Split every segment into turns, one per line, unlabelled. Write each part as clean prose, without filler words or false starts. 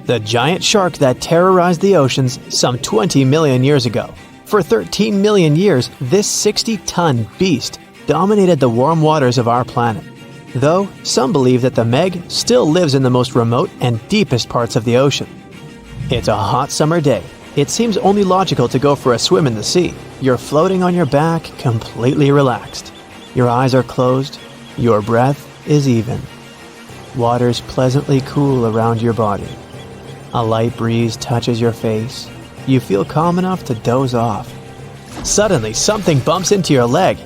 the giant shark that terrorized the oceans some 20 million years ago. For 13 million years, this 60-ton beast dominated the warm waters of our planet. Though, some believe that the Meg still lives in the most remote and deepest parts of the ocean. It's a hot summer day. It seems only logical to go for a swim in the sea. You're floating on your back, completely relaxed. Your eyes are closed. Your breath is even. Water's pleasantly cool around your body. A light breeze touches your face. You feel calm enough to doze off. Suddenly, something bumps into your leg.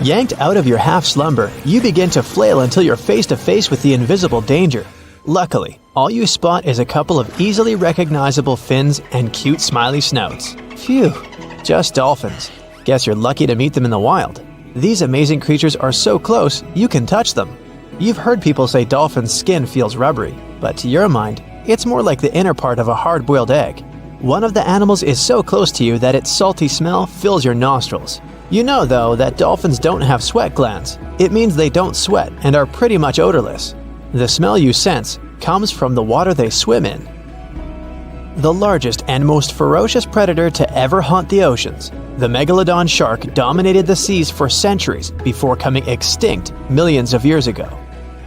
Yanked out of your half-slumber, you begin to flail until you're face to face with the invisible danger. Luckily, all you spot is a couple of easily recognizable fins and cute smiley snouts. Phew, just dolphins. Guess you're lucky to meet them in the wild. These amazing creatures are so close, you can touch them. You've heard people say dolphins' skin feels rubbery, but to your mind, it's more like the inner part of a hard-boiled egg. One of the animals is so close to you that its salty smell fills your nostrils. You know, though, that dolphins don't have sweat glands. It means they don't sweat and are pretty much odorless. The smell you sense comes from the water they swim in. The largest and most ferocious predator to ever haunt the oceans, the Megalodon shark dominated the seas for centuries before coming extinct millions of years ago.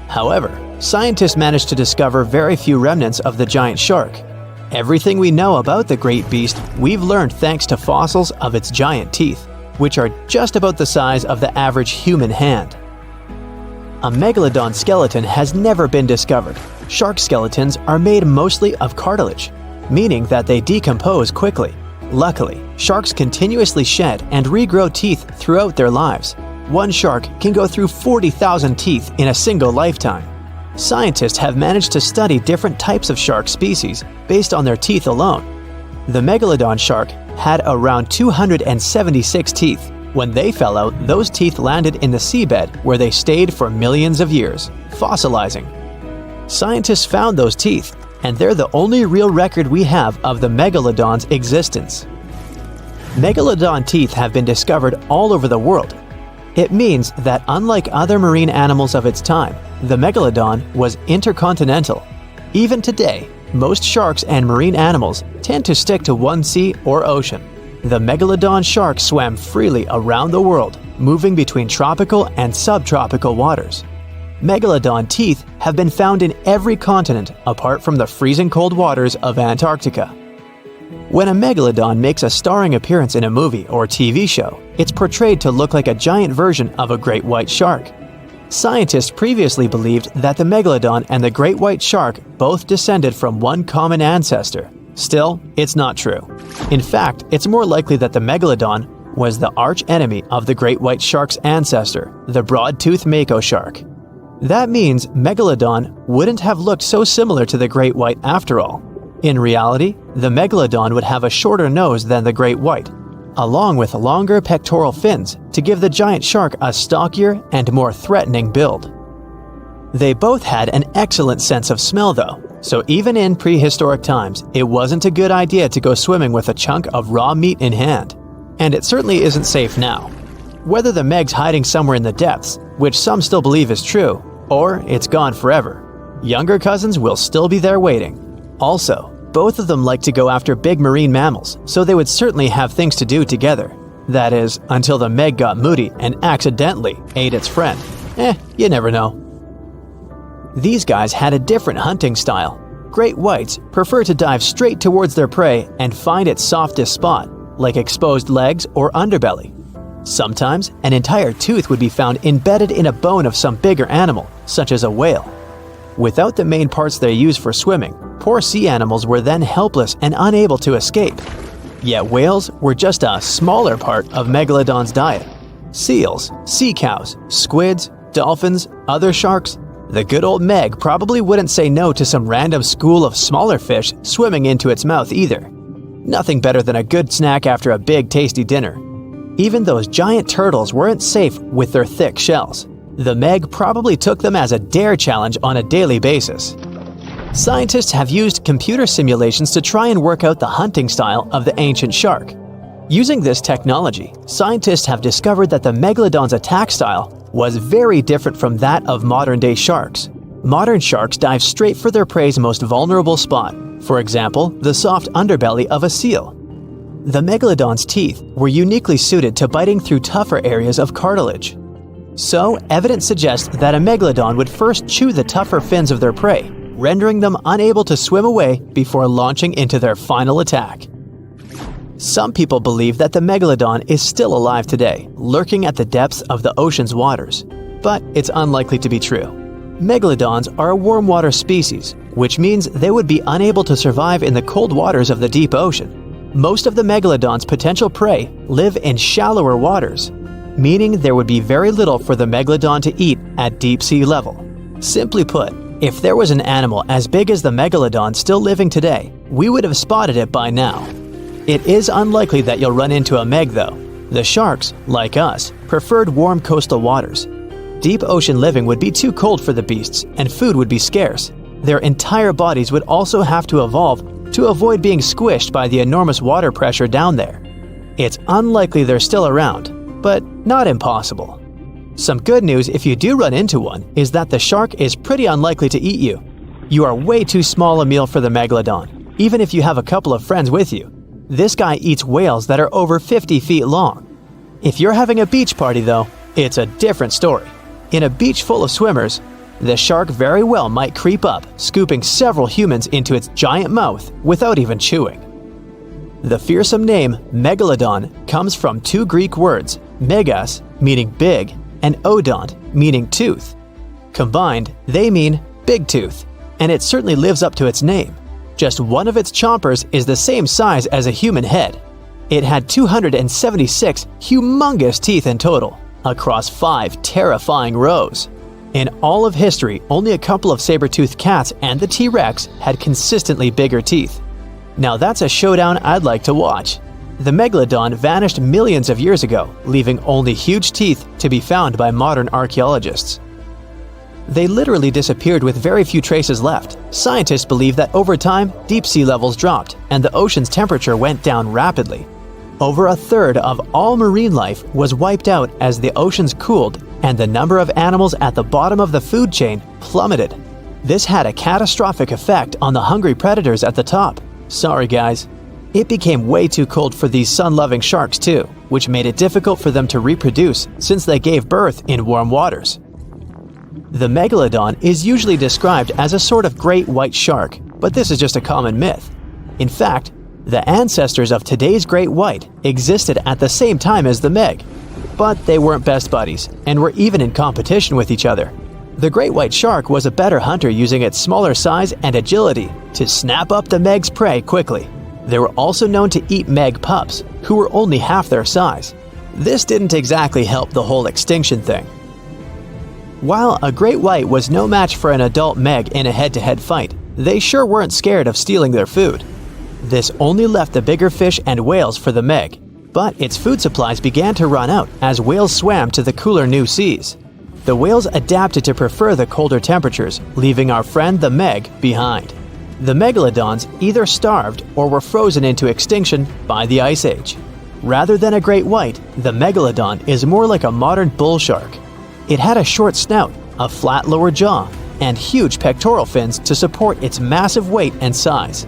However, scientists managed to discover very few remnants of the giant shark. Everything we know about the great beast we've learned thanks to fossils of its giant teeth, which are just about the size of the average human hand. A megalodon skeleton has never been discovered. Shark skeletons are made mostly of cartilage, meaning that they decompose quickly. Luckily, sharks continuously shed and regrow teeth throughout their lives. One shark can go through 40,000 teeth in a single lifetime. Scientists have managed to study different types of shark species based on their teeth alone. The megalodon shark had around 276 teeth. When they fell out, those teeth landed in the seabed where they stayed for millions of years, fossilizing. Scientists found those teeth, and they're the only real record we have of the megalodon's existence. Megalodon teeth have been discovered all over the world. It means that unlike other marine animals of its time, the megalodon was intercontinental. Even today, most sharks and marine animals tend to stick to one sea or ocean. The megalodon shark swam freely around the world, moving between tropical and subtropical waters. Megalodon teeth have been found in every continent apart from the freezing cold waters of Antarctica. When a megalodon makes a starring appearance in a movie or TV show, it's portrayed to look like a giant version of a great white shark. Scientists previously believed that the megalodon and the great white shark both descended from one common ancestor. Still, it's not true. In fact, it's more likely that the megalodon was the arch-enemy of the great white shark's ancestor, the broad-toothed mako shark. That means Megalodon wouldn't have looked so similar to the great white after all. In reality, the Megalodon would have a shorter nose than the great white, along with longer pectoral fins to give the giant shark a stockier and more threatening build. They both had an excellent sense of smell though, so even in prehistoric times, it wasn't a good idea to go swimming with a chunk of raw meat in hand. And it certainly isn't safe now. Whether the Meg's hiding somewhere in the depths, which some still believe is true, or it's gone forever, younger cousins will still be there waiting. Also, both of them like to go after big marine mammals, so they would certainly have things to do together. That is, until the Meg got moody and accidentally ate its friend. You never know. These guys had a different hunting style. Great whites prefer to dive straight towards their prey and find its softest spot, like exposed legs or underbelly. Sometimes, an entire tooth would be found embedded in a bone of some bigger animal, such as a whale. Without the main parts they use for swimming, poor sea animals were then helpless and unable to escape. Yet whales were just a smaller part of Megalodon's diet. Seals, sea cows, squids, dolphins, other sharks. The good old Meg probably wouldn't say no to some random school of smaller fish swimming into its mouth either. Nothing better than a good snack after a big tasty dinner. Even those giant turtles weren't safe with their thick shells. The Meg probably took them as a dare challenge on a daily basis. Scientists have used computer simulations to try and work out the hunting style of the ancient shark. Using this technology, scientists have discovered that the Megalodon's attack style was very different from that of modern-day sharks. Modern sharks dive straight for their prey's most vulnerable spot, For example, the soft underbelly of a seal. The Megalodon's teeth were uniquely suited to biting through tougher areas of cartilage. So, evidence suggests that a Megalodon would first chew the tougher fins of their prey, rendering them unable to swim away before launching into their final attack. Some people believe that the Megalodon is still alive today, lurking at the depths of the ocean's waters. But it's unlikely to be true. Megalodons are a warm water species, which means they would be unable to survive in the cold waters of the deep ocean. Most of the Megalodon's potential prey live in shallower waters, meaning there would be very little for the Megalodon to eat at deep sea level. Simply put, if there was an animal as big as the Megalodon still living today, we would have spotted it by now. It is unlikely that you'll run into a Meg though. The sharks, like us, preferred warm coastal waters. Deep ocean living would be too cold for the beasts, and food would be scarce. Their entire bodies would also have to evolve to avoid being squished by the enormous water pressure down there. It's unlikely they're still around, but not impossible. Some good news if you do run into one is that the shark is pretty unlikely to eat you. You are way too small a meal for the Megalodon, even if you have a couple of friends with you. This guy eats whales that are over 50 feet long. If you're having a beach party though, it's a different story. In a beach full of swimmers, the shark very well might creep up, scooping several humans into its giant mouth without even chewing. The fearsome name Megalodon comes from two Greek words, megas, meaning big, and odont, meaning tooth. Combined, they mean big tooth, and it certainly lives up to its name. Just one of its chompers is the same size as a human head. It had 276 humongous teeth in total, across 5 terrifying rows. In all of history, only a couple of saber-toothed cats and the T-Rex had consistently bigger teeth. Now that's a showdown I'd like to watch. The Megalodon vanished millions of years ago, leaving only huge teeth to be found by modern archaeologists. They literally disappeared with very few traces left. Scientists believe that over time, deep sea levels dropped and the ocean's temperature went down rapidly. Over a third of all marine life was wiped out as the oceans cooled and the number of animals at the bottom of the food chain plummeted. This had a catastrophic effect on the hungry predators at the top. Sorry guys. It became way too cold for these sun-loving sharks too, which made it difficult for them to reproduce since they gave birth in warm waters. The Megalodon is usually described as a sort of great white shark, but this is just a common myth. In fact, the ancestors of today's great white existed at the same time as the Meg, but they weren't best buddies and were even in competition with each other. The great white shark was a better hunter using its smaller size and agility to snap up the Meg's prey quickly. They were also known to eat Meg pups, who were only half their size. This didn't exactly help the whole extinction thing. While a great white was no match for an adult Meg in a head-to-head fight, they sure weren't scared of stealing their food. This only left the bigger fish and whales for the Meg, but its food supplies began to run out as whales swam to the cooler new seas. The whales adapted to prefer the colder temperatures, leaving our friend the Meg behind. The Megalodons either starved or were frozen into extinction by the Ice Age. Rather than a great white, the Megalodon is more like a modern bull shark. It had a short snout, a flat lower jaw, and huge pectoral fins to support its massive weight and size.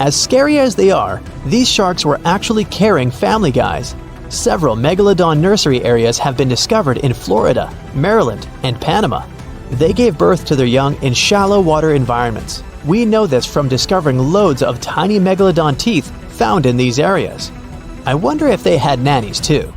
As scary as they are, these sharks were actually caring family guys. Several Megalodon nursery areas have been discovered in Florida, Maryland, and Panama. They gave birth to their young in shallow water environments. We know this from discovering loads of tiny Megalodon teeth found in these areas. I wonder if they had nannies too.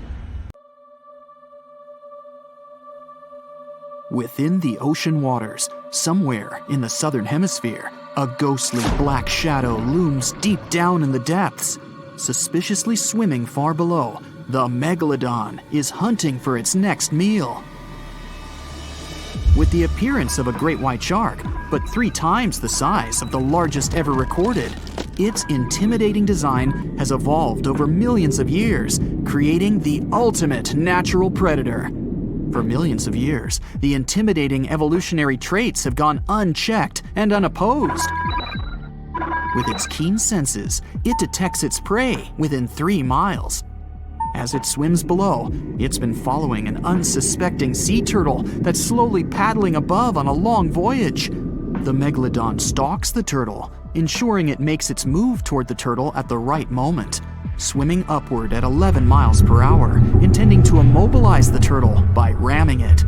Within the ocean waters, somewhere in the southern hemisphere, a ghostly black shadow looms deep down in the depths. Suspiciously swimming far below, the Megalodon is hunting for its next meal. With the appearance of a great white shark, but 3 times the size of the largest ever recorded, its intimidating design has evolved over millions of years, creating the ultimate natural predator. For millions of years, the intimidating evolutionary traits have gone unchecked and unopposed. With its keen senses, it detects its prey within 3 miles. As it swims below, it's been following an unsuspecting sea turtle that's slowly paddling above on a long voyage. The Megalodon stalks the turtle, ensuring it makes its move toward the turtle at the right moment, swimming upward at 11 miles per hour, intending to immobilize the turtle by ramming it.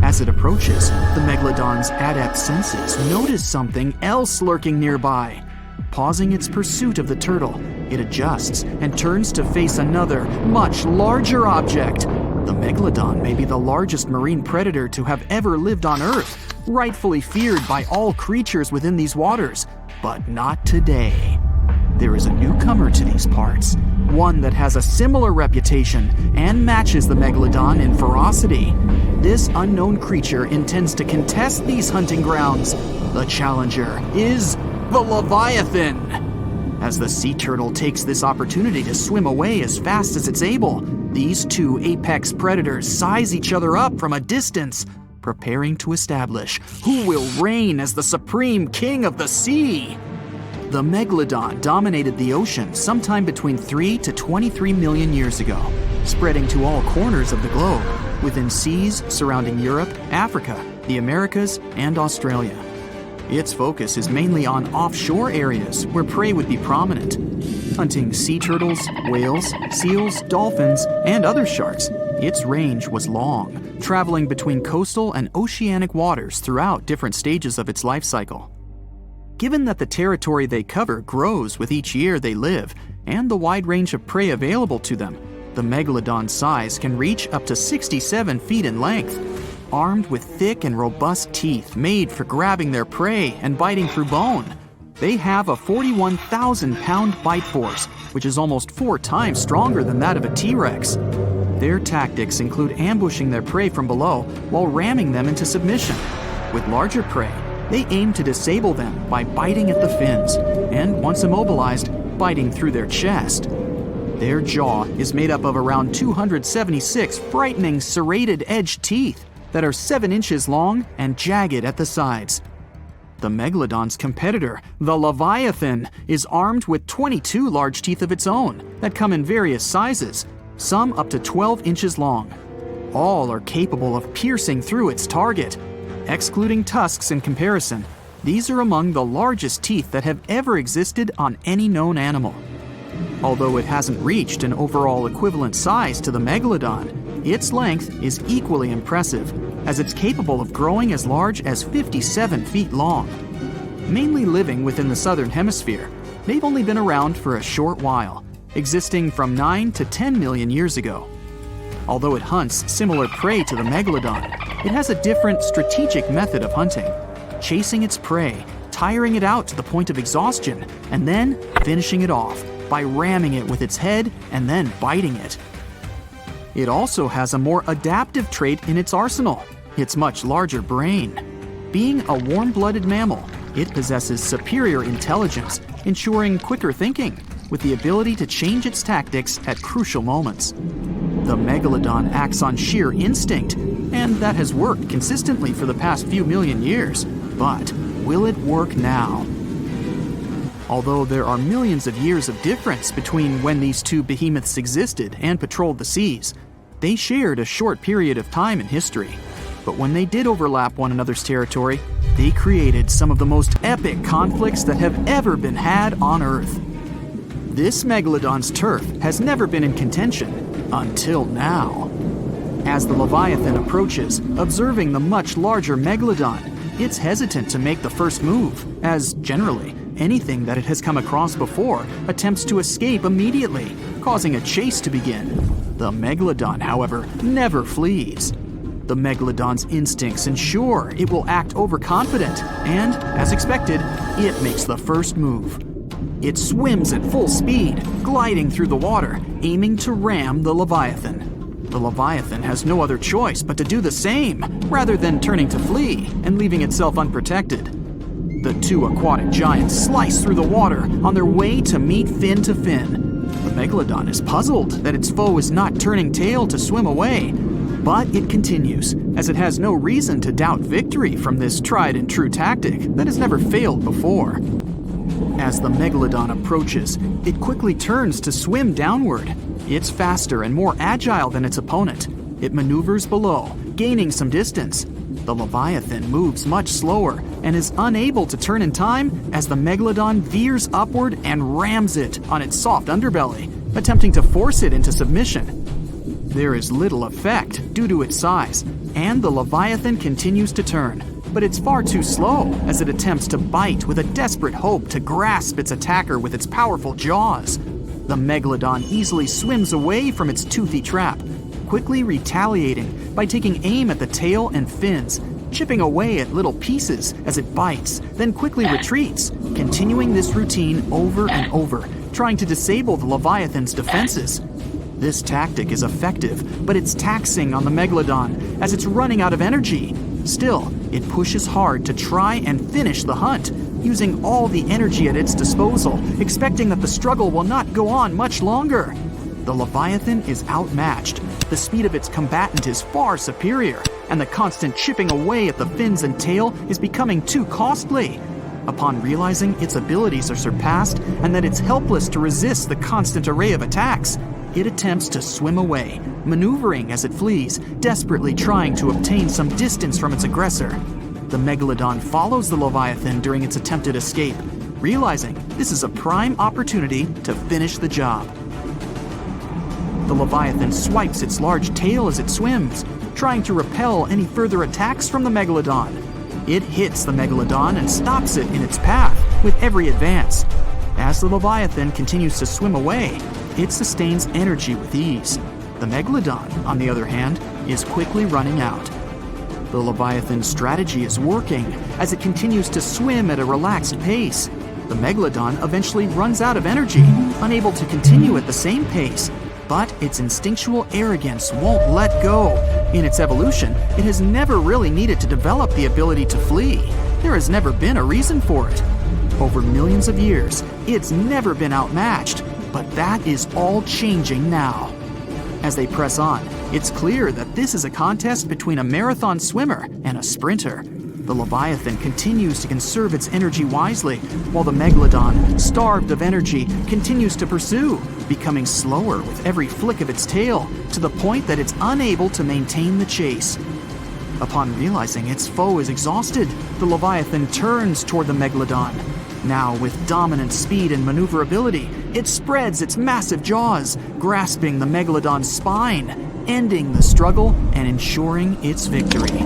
As it approaches, the Megalodon's adept senses notice something else lurking nearby. Pausing its pursuit of the turtle, it adjusts and turns to face another, much larger object. The Megalodon may be the largest marine predator to have ever lived on Earth, rightfully feared by all creatures within these waters, but not today. There is a newcomer to these parts, one that has a similar reputation and matches the Megalodon in ferocity. This unknown creature intends to contest these hunting grounds. The challenger is the Leviathan. As the sea turtle takes this opportunity to swim away as fast as it's able, these two apex predators size each other up from a distance, preparing to establish who will reign as the supreme king of the sea. The Megalodon dominated the ocean sometime between 3 to 23 million years ago, spreading to all corners of the globe, within seas surrounding Europe, Africa, the Americas, and Australia. Its focus is mainly on offshore areas where prey would be prominent, hunting sea turtles, whales, seals, dolphins, and other sharks. Its range was long, traveling between coastal and oceanic waters throughout different stages of its life cycle. Given that the territory they cover grows with each year they live, and the wide range of prey available to them, the Megalodon's size can reach up to 67 feet in length. Armed with thick and robust teeth made for grabbing their prey and biting through bone, they have a 41,000-pound bite force, which is almost 4 times stronger than that of a T-Rex. Their tactics include ambushing their prey from below while ramming them into submission. With larger prey, they aim to disable them by biting at the fins, and once immobilized, biting through their chest. Their jaw is made up of around 276 frightening serrated-edged teeth that are 7 inches long and jagged at the sides. The Megalodon's competitor, the Leviathan, is armed with 22 large teeth of its own that come in various sizes, some up to 12 inches long. All are capable of piercing through its target. Excluding tusks in comparison, these are among the largest teeth that have ever existed on any known animal. Although it hasn't reached an overall equivalent size to the Megalodon, its length is equally impressive, as it's capable of growing as large as 57 feet long. Mainly living within the southern hemisphere, they've only been around for a short while, existing from 9 to 10 million years ago. Although it hunts similar prey to the Megalodon, it has a different strategic method of hunting, chasing its prey, tiring it out to the point of exhaustion, and then finishing it off by ramming it with its head and then biting it. It also has a more adaptive trait in its arsenal, its much larger brain. Being a warm-blooded mammal, it possesses superior intelligence, ensuring quicker thinking, with the ability to change its tactics at crucial moments. The Megalodon acts on sheer instinct, and that has worked consistently for the past few million years. But will it work now? Although there are millions of years of difference between when these two behemoths existed and patrolled the seas, they shared a short period of time in history. But when they did overlap one another's territory, they created some of the most epic conflicts that have ever been had on Earth. This Megalodon's turf has never been in contention until now. As the Leviathan approaches, observing the much larger Megalodon, it's hesitant to make the first move, as generally, anything that it has come across before attempts to escape immediately, causing a chase to begin. The Megalodon, however, never flees. The Megalodon's instincts ensure it will act overconfident, and, as expected, it makes the first move. It swims at full speed, gliding through the water, aiming to ram the Leviathan. The Leviathan has no other choice but to do the same, rather than turning to flee and leaving itself unprotected. The two aquatic giants slice through the water on their way to meet fin to fin. The Megalodon is puzzled that its foe is not turning tail to swim away, but it continues, as it has no reason to doubt victory from this tried and true tactic that has never failed before. As the Megalodon approaches, it quickly turns to swim downward. It's faster and more agile than its opponent. It maneuvers below, gaining some distance. The Leviathan moves much slower and is unable to turn in time as the Megalodon veers upward and rams it on its soft underbelly, attempting to force it into submission. There is little effect due to its size, and the Leviathan continues to turn, but it's far too slow as it attempts to bite with a desperate hope to grasp its attacker with its powerful jaws. The Megalodon easily swims away from its toothy trap, quickly retaliating by taking aim at the tail and fins, chipping away at little pieces as it bites, then quickly retreats, continuing this routine over and over, trying to disable the Leviathan's defenses. This tactic is effective, but it's taxing on the Megalodon as it's running out of energy. Still, it pushes hard to try and finish the hunt, using all the energy at its disposal, expecting that the struggle will not go on much longer. The Leviathan is outmatched. The speed of its combatant is far superior, and the constant chipping away at the fins and tail is becoming too costly. Upon realizing its abilities are surpassed and that it's helpless to resist the constant array of attacks, it attempts to swim away, maneuvering as it flees, desperately trying to obtain some distance from its aggressor. The Megalodon follows the Leviathan during its attempted escape, realizing this is a prime opportunity to finish the job. The Leviathan swipes its large tail as it swims, trying to repel any further attacks from the Megalodon. It hits the Megalodon and stops it in its path with every advance. As the Leviathan continues to swim away, it sustains energy with ease. The Megalodon, on the other hand, is quickly running out. The Leviathan's strategy is working as it continues to swim at a relaxed pace. The Megalodon eventually runs out of energy, unable to continue at the same pace, but its instinctual arrogance won't let go. In its evolution, it has never really needed to develop the ability to flee. There has never been a reason for it. Over millions of years, it's never been outmatched, but that is all changing now. As they press on, it's clear that this is a contest between a marathon swimmer and a sprinter. The Leviathan continues to conserve its energy wisely, while the Megalodon, starved of energy, continues to pursue, becoming slower with every flick of its tail, to the point that it's unable to maintain the chase. Upon realizing its foe is exhausted, the Leviathan turns toward the Megalodon. Now, with dominant speed and maneuverability, it spreads its massive jaws, grasping the Megalodon's spine, ending the struggle and ensuring its victory.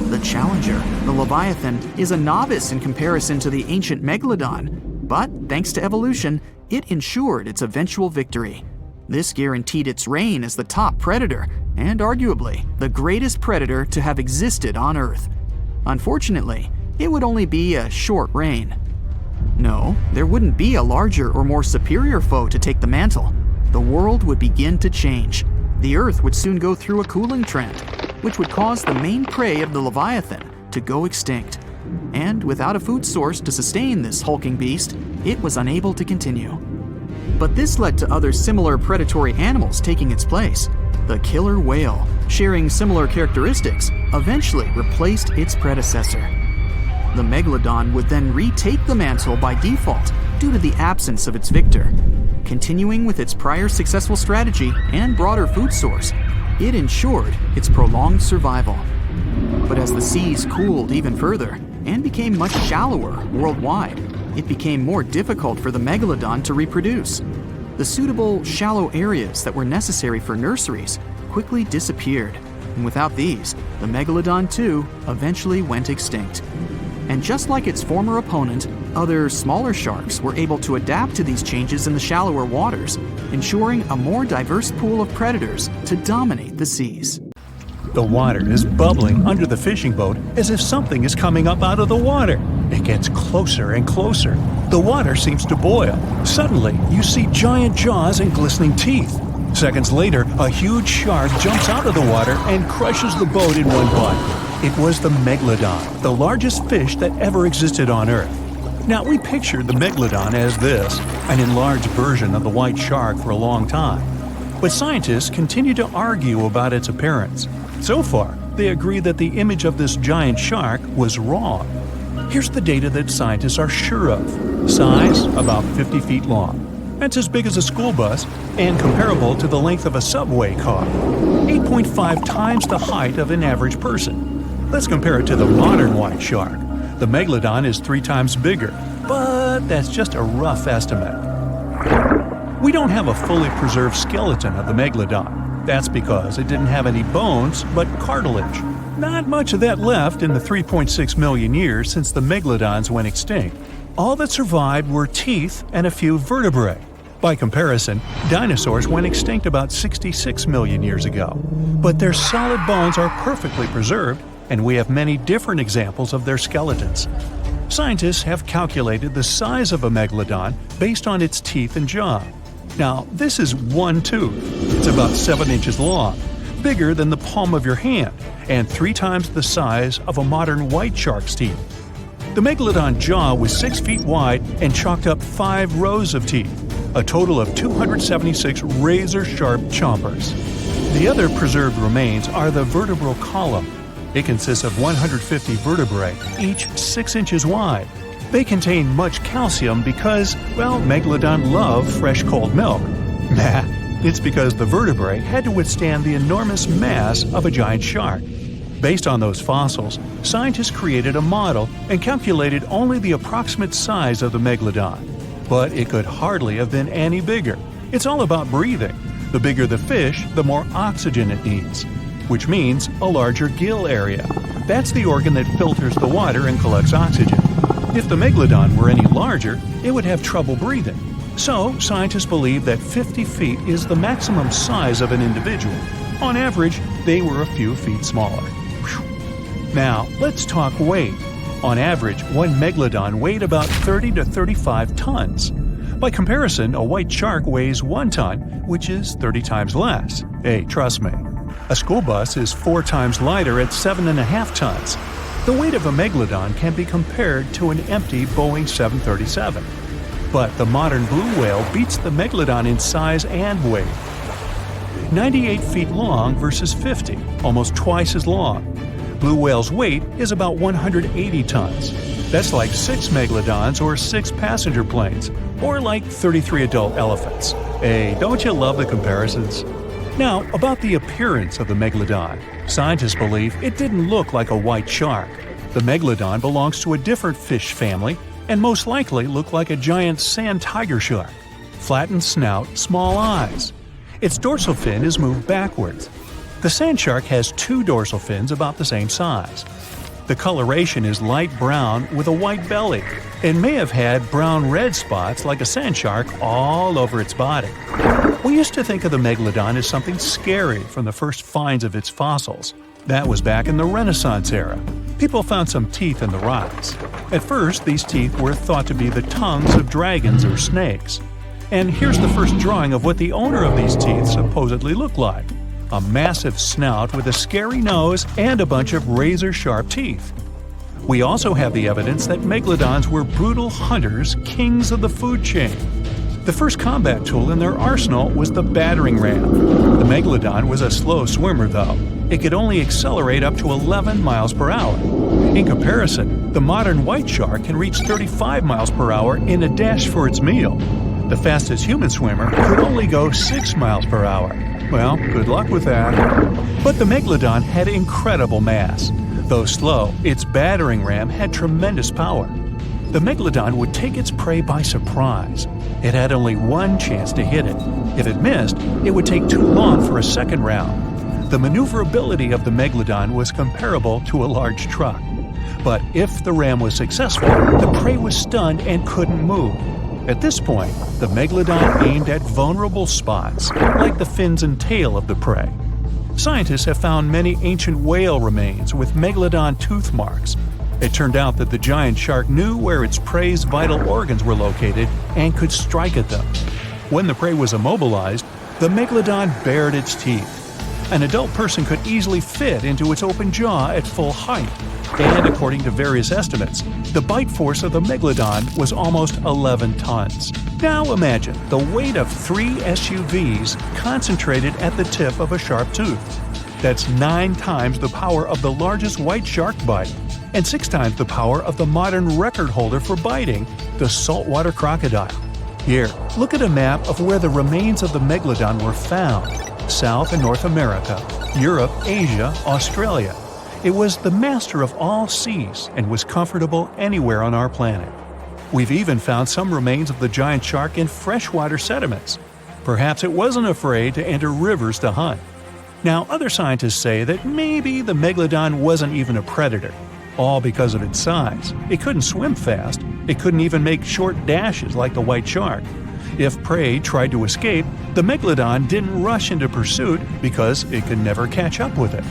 The challenger, the Leviathan, is a novice in comparison to the ancient Megalodon, but thanks to evolution, it ensured its eventual victory. This guaranteed its reign as the top predator, and arguably the greatest predator to have existed on Earth. Unfortunately, it would only be a short reign. No, there wouldn't be a larger or more superior foe to take the mantle. The world would begin to change. The Earth would soon go through a cooling trend, which would cause the main prey of the Leviathan to go extinct. And without a food source to sustain this hulking beast, it was unable to continue. But this led to other similar predatory animals taking its place. The killer whale, sharing similar characteristics, eventually replaced its predecessor. The Megalodon would then retake the mantle by default due to the absence of its victor. Continuing with its prior successful strategy and broader food source, it ensured its prolonged survival. But as the seas cooled even further and became much shallower worldwide, it became more difficult for the Megalodon to reproduce. The suitable shallow areas that were necessary for nurseries quickly disappeared, and without these, the Megalodon too eventually went extinct. And just like its former opponent, other smaller sharks were able to adapt to these changes in the shallower waters, ensuring a more diverse pool of predators to dominate the seas.
The water is bubbling under the fishing boat as if something is coming up out of the water. It gets closer and closer. The water seems to boil. Suddenly, you see giant jaws and glistening teeth. Seconds later, a huge shark jumps out of the water and crushes the boat in one bite. It was the Megalodon, the largest fish that ever existed on Earth. Now, we pictured the Megalodon as this, an enlarged version of the white shark for a long time. But scientists continue to argue about its appearance. So far, they agree that the image of this giant shark was wrong. Here's the data that scientists are sure of. Size, about 50 feet long. That's as big as a school bus and comparable to the length of a subway car. 8.5 times the height of an average person. Let's compare it to the modern white shark. The Megalodon is 3 times bigger, but that's just a rough estimate. We don't have a fully preserved skeleton of the Megalodon. That's because it didn't have any bones, but cartilage. Not much of that left in the 3.6 million years since the Megalodons went extinct. All that survived were teeth and a few vertebrae. By comparison, dinosaurs went extinct about 66 million years ago. But their solid bones are perfectly preserved, and we have many different examples of their skeletons. Scientists have calculated the size of a megalodon based on its teeth and jaw. Now, this is one tooth. It's about 7 inches long, bigger than the palm of your hand, and 3 times the size of a modern white shark's teeth. The megalodon jaw was 6 feet wide and chalked up 5 rows of teeth, a total of 276 razor-sharp chompers. The other preserved remains are the vertebral column. It consists of 150 vertebrae, each 6 inches wide. They contain much calcium because, well, megalodon love fresh cold milk. Nah, it's because the vertebrae had to withstand the enormous mass of a giant shark. Based on those fossils, scientists created a model and calculated only the approximate size of the megalodon. But it could hardly have been any bigger. It's all about breathing. The bigger the fish, the more oxygen it needs, which means a larger gill area. That's the organ that filters the water and collects oxygen. If the megalodon were any larger, it would have trouble breathing. So, scientists believe that 50 feet is the maximum size of an individual. On average, they were a few feet smaller. Whew. Now, let's talk weight. On average, one megalodon weighed about 30 to 35 tons. By comparison, a white shark weighs 1 ton, which is 30 times less. Hey, trust me. A school bus is 4 times lighter at 7.5 tons. The weight of a megalodon can be compared to an empty Boeing 737. But the modern blue whale beats the megalodon in size and weight. 98 feet long versus 50, almost twice as long. Blue whale's weight is about 180 tons. That's like 6 megalodons or 6 passenger planes, or like 33 adult elephants. Hey, don't you love the comparisons? Now, about the appearance of the megalodon. Scientists believe it didn't look like a white shark. The megalodon belongs to a different fish family and most likely looked like a giant sand tiger shark. Flattened snout, small eyes. Its dorsal fin is moved backwards. The sand shark has 2 dorsal fins about the same size. The coloration is light brown with a white belly. It may have had brown-red spots like a sand shark all over its body. We used to think of the megalodon as something scary from the first finds of its fossils. That was back in the Renaissance era. People found some teeth in the rocks. At first, these teeth were thought to be the tongues of dragons or snakes. And here's the first drawing of what the owner of these teeth supposedly looked like. A massive snout with a scary nose and a bunch of razor-sharp teeth. We also have the evidence that megalodons were brutal hunters, kings of the food chain. The first combat tool in their arsenal was the battering ram. The megalodon was a slow swimmer, though. It could only accelerate up to 11 miles per hour. In comparison, the modern white shark can reach 35 miles per hour in a dash for its meal. The fastest human swimmer could only go 6 miles per hour. Well, good luck with that. But the megalodon had incredible mass. Though slow, its battering ram had tremendous power. The megalodon would take its prey by surprise. It had only one chance to hit it. If it missed, it would take too long for a second round. The maneuverability of the megalodon was comparable to a large truck. But if the ram was successful, the prey was stunned and couldn't move. At this point, the megalodon aimed at vulnerable spots, like the fins and tail of the prey. Scientists have found many ancient whale remains with megalodon tooth marks. It turned out that the giant shark knew where its prey's vital organs were located and could strike at them. When the prey was immobilized, the megalodon bared its teeth. An adult person could easily fit into its open jaw at full height. And according to various estimates, the bite force of the megalodon was almost 11 tons. Now imagine the weight of 3 SUVs concentrated at the tip of a sharp tooth. That's 9 times the power of the largest white shark bite, and 6 times the power of the modern record holder for biting, the saltwater crocodile. Here, look at a map of where the remains of the megalodon were found. South and North America, Europe, Asia, Australia. It was the master of all seas and was comfortable anywhere on our planet. We've even found some remains of the giant shark in freshwater sediments. Perhaps it wasn't afraid to enter rivers to hunt. Now, other scientists say that maybe the Megalodon wasn't even a predator, all because of its size. It couldn't swim fast. It couldn't even make short dashes like the white shark. If prey tried to escape, the Megalodon didn't rush into pursuit because it could never catch up with it.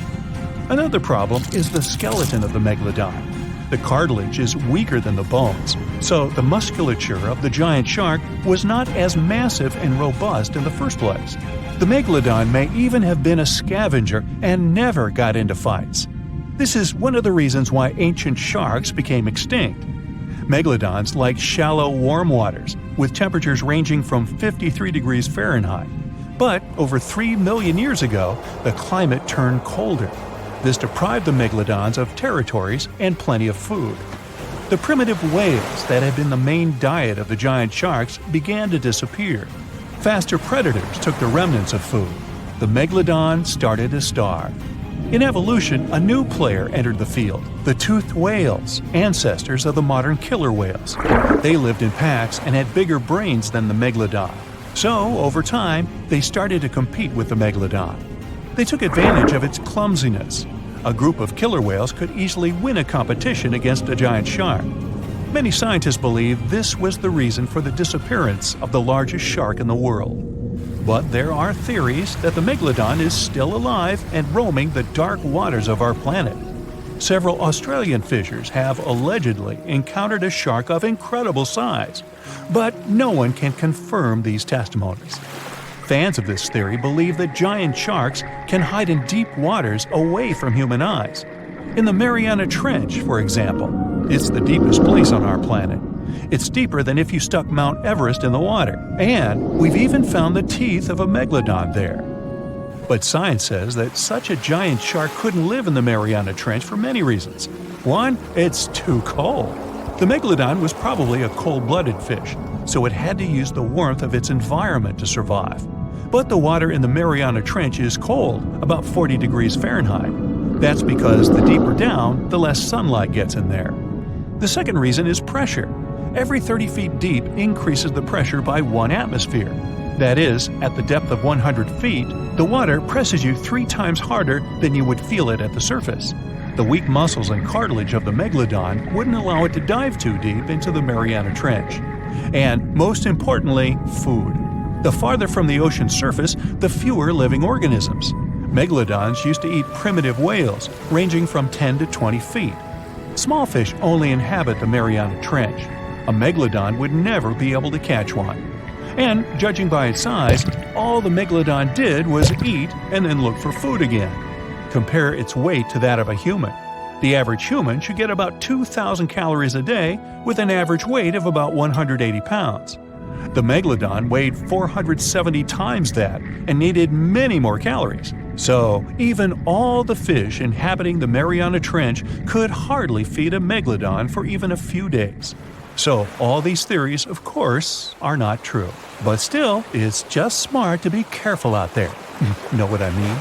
Another problem is the skeleton of the Megalodon. The cartilage is weaker than the bones, so the musculature of the giant shark was not as massive and robust in the first place. The Megalodon may even have been a scavenger and never got into fights. This is one of the reasons why ancient sharks became extinct. Megalodons like shallow, warm waters, with temperatures ranging from 53 degrees Fahrenheit. But over 3 million years ago, the climate turned colder. This deprived the Megalodons of territories and plenty of food. The primitive whales that had been the main diet of the giant sharks began to disappear. Faster predators took the remnants of food. The Megalodon started to starve. In evolution, a new player entered the field, the toothed whales, ancestors of the modern killer whales. They lived in packs and had bigger brains than the Megalodon. So, over time, they started to compete with the Megalodon. They took advantage of its clumsiness. A group of killer whales could easily win a competition against a giant shark. Many scientists believe this was the reason for the disappearance of the largest shark in the world. But there are theories that the Megalodon is still alive and roaming the dark waters of our planet. Several Australian fishers have allegedly encountered a shark of incredible size, but no one can confirm these testimonies. Fans of this theory believe that giant sharks can hide in deep waters away from human eyes. In the Mariana Trench, for example, it's the deepest place on our planet. It's deeper than if you stuck Mount Everest in the water, and we've even found the teeth of a Megalodon there. But science says that such a giant shark couldn't live in the Mariana Trench for many reasons. One, it's too cold. The Megalodon was probably a cold-blooded fish, so it had to use the warmth of its environment to survive. But the water in the Mariana Trench is cold, about 40 degrees Fahrenheit. That's because the deeper down, the less sunlight gets in there. The second reason is pressure. Every 30 feet deep increases the pressure by 1 atmosphere. That is, at the depth of 100 feet, the water presses you 3 times harder than you would feel it at the surface. The weak muscles and cartilage of the Megalodon wouldn't allow it to dive too deep into the Mariana Trench. And most importantly, food. The farther from the ocean surface, the fewer living organisms. Megalodons used to eat primitive whales, ranging from 10 to 20 feet. Small fish only inhabit the Mariana Trench. A Megalodon would never be able to catch one. And, judging by its size, all the Megalodon did was eat and then look for food again. Compare its weight to that of a human. The average human should get about 2,000 calories a day with an average weight of about 180 pounds. The Megalodon weighed 470 times that and needed many more calories. So, even all the fish inhabiting the Mariana Trench could hardly feed a Megalodon for even a few days. So, all these theories, of course, are not true. But still, it's just smart to be careful out there. Know what I mean?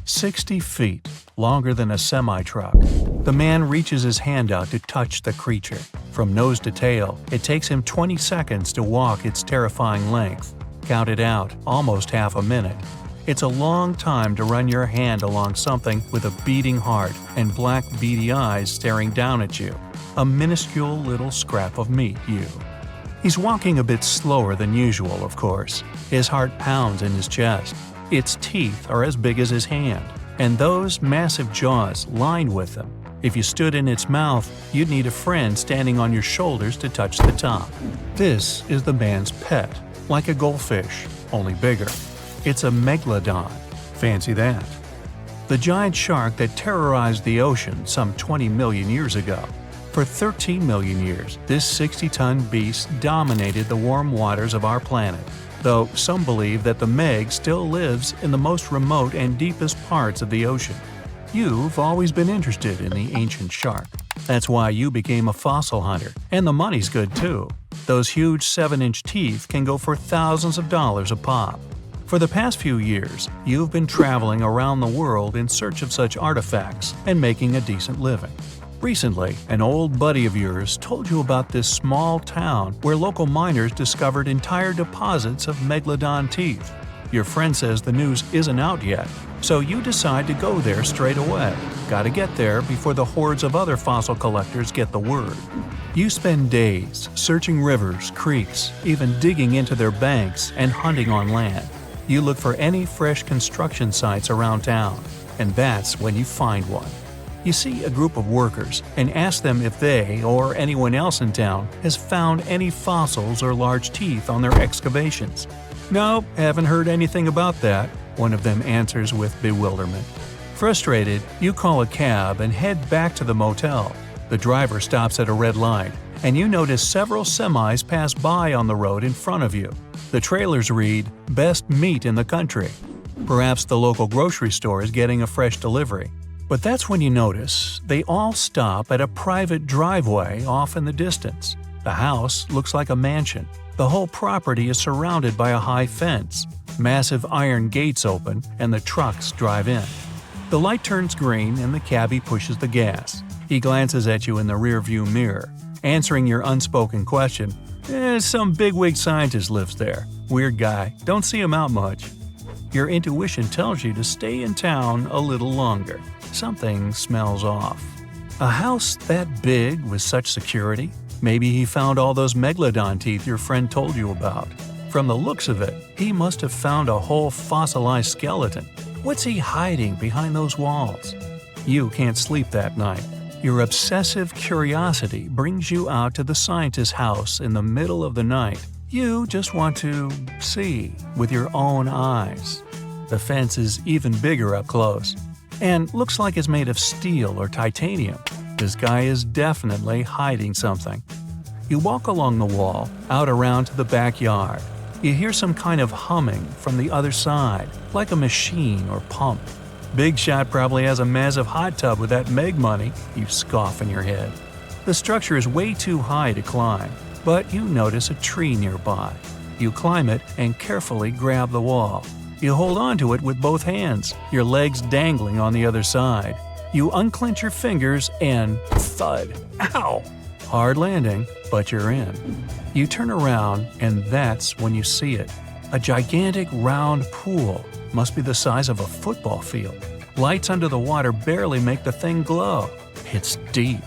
60 feet, longer than a semi-truck. The man reaches his hand out to touch the creature. From nose to tail, it takes him 20 seconds to walk its terrifying length. Count it out, almost half a minute. It's a long time to run your hand along something with a beating heart and black beady eyes staring down at you. A minuscule little scrap of meat, you. He's walking a bit slower than usual, of course. His heart pounds in his chest. Its teeth are as big as his hand, and those massive jaws lined with them. If you stood in its mouth, you'd need a friend standing on your shoulders to touch the top. This is the man's pet, like a goldfish, only bigger. It's a Megalodon. Fancy that. The giant shark that terrorized the ocean some 20 million years ago. For 13 million years, this 60-ton beast dominated the warm waters of our planet, though some believe that the Meg still lives in the most remote and deepest parts of the ocean. You've always been interested in the ancient shark. That's why you became a fossil hunter, and the money's good too. Those huge 7-inch teeth can go for thousands of dollars a pop. For the past few years, you've been traveling around the world in search of such artifacts and making a decent living. Recently, an old buddy of yours told you about this small town where local miners discovered entire deposits of Megalodon teeth. Your friend says the news isn't out yet, so you decide to go there straight away. Gotta get there before the hordes of other fossil collectors get the word. You spend days searching rivers, creeks, even digging into their banks and hunting on land. You look for any fresh construction sites around town, and that's when you find one. You see a group of workers and ask them if they or anyone else in town has found any fossils or large teeth on their excavations. "No, haven't heard anything about that," one of them answers with bewilderment. Frustrated, you call a cab and head back to the motel. The driver stops at a red light, and you notice several semis pass by on the road in front of you. The trailers read, "Best meat in the country." Perhaps the local grocery store is getting a fresh delivery. But that's when you notice they all stop at a private driveway off in the distance. The house looks like a mansion. The whole property is surrounded by a high fence. Massive iron gates open, and the trucks drive in. The light turns green and the cabbie pushes the gas. He glances at you in the rearview mirror, answering your unspoken question. Some bigwig scientist lives there. Weird guy. Don't see him out much." Your intuition tells you to stay in town a little longer. Something smells off. A house that big with such security? Maybe he found all those Megalodon teeth your friend told you about. From the looks of it, he must have found a whole fossilized skeleton. What's he hiding behind those walls? You can't sleep that night. Your obsessive curiosity brings you out to the scientist's house in the middle of the night. You just want to see with your own eyes. The fence is even bigger up close, and looks like it's made of steel or titanium. This guy is definitely hiding something. You walk along the wall, out around to the backyard. You hear some kind of humming from the other side, like a machine or pump. Big Shot probably has a massive hot tub with that Meg money, you scoff in your head. The structure is way too high to climb, but you notice a tree nearby. You climb it and carefully grab the wall. You hold onto it with both hands, your legs dangling on the other side. You unclench your fingers and thud. Ow! Hard landing, but you're in. You turn around and that's when you see it. A gigantic round pool. Must be the size of a football field. Lights under the water barely make the thing glow. It's deep.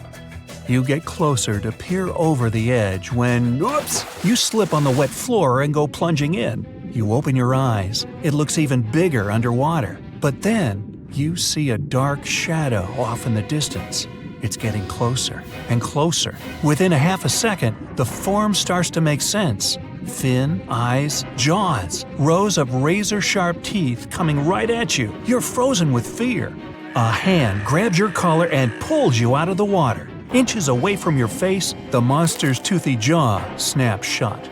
You get closer to peer over the edge when, oops, you slip on the wet floor and go plunging in. You open your eyes. It looks even bigger underwater. But then you see a dark shadow off in the distance. It's getting closer and closer. Within a half a second, the form starts to make sense. Fin, eyes, jaws, rows of razor-sharp teeth coming right at you. You're frozen with fear. A hand grabs your collar and pulls you out of the water. Inches away from your face, the monster's toothy jaw snaps shut.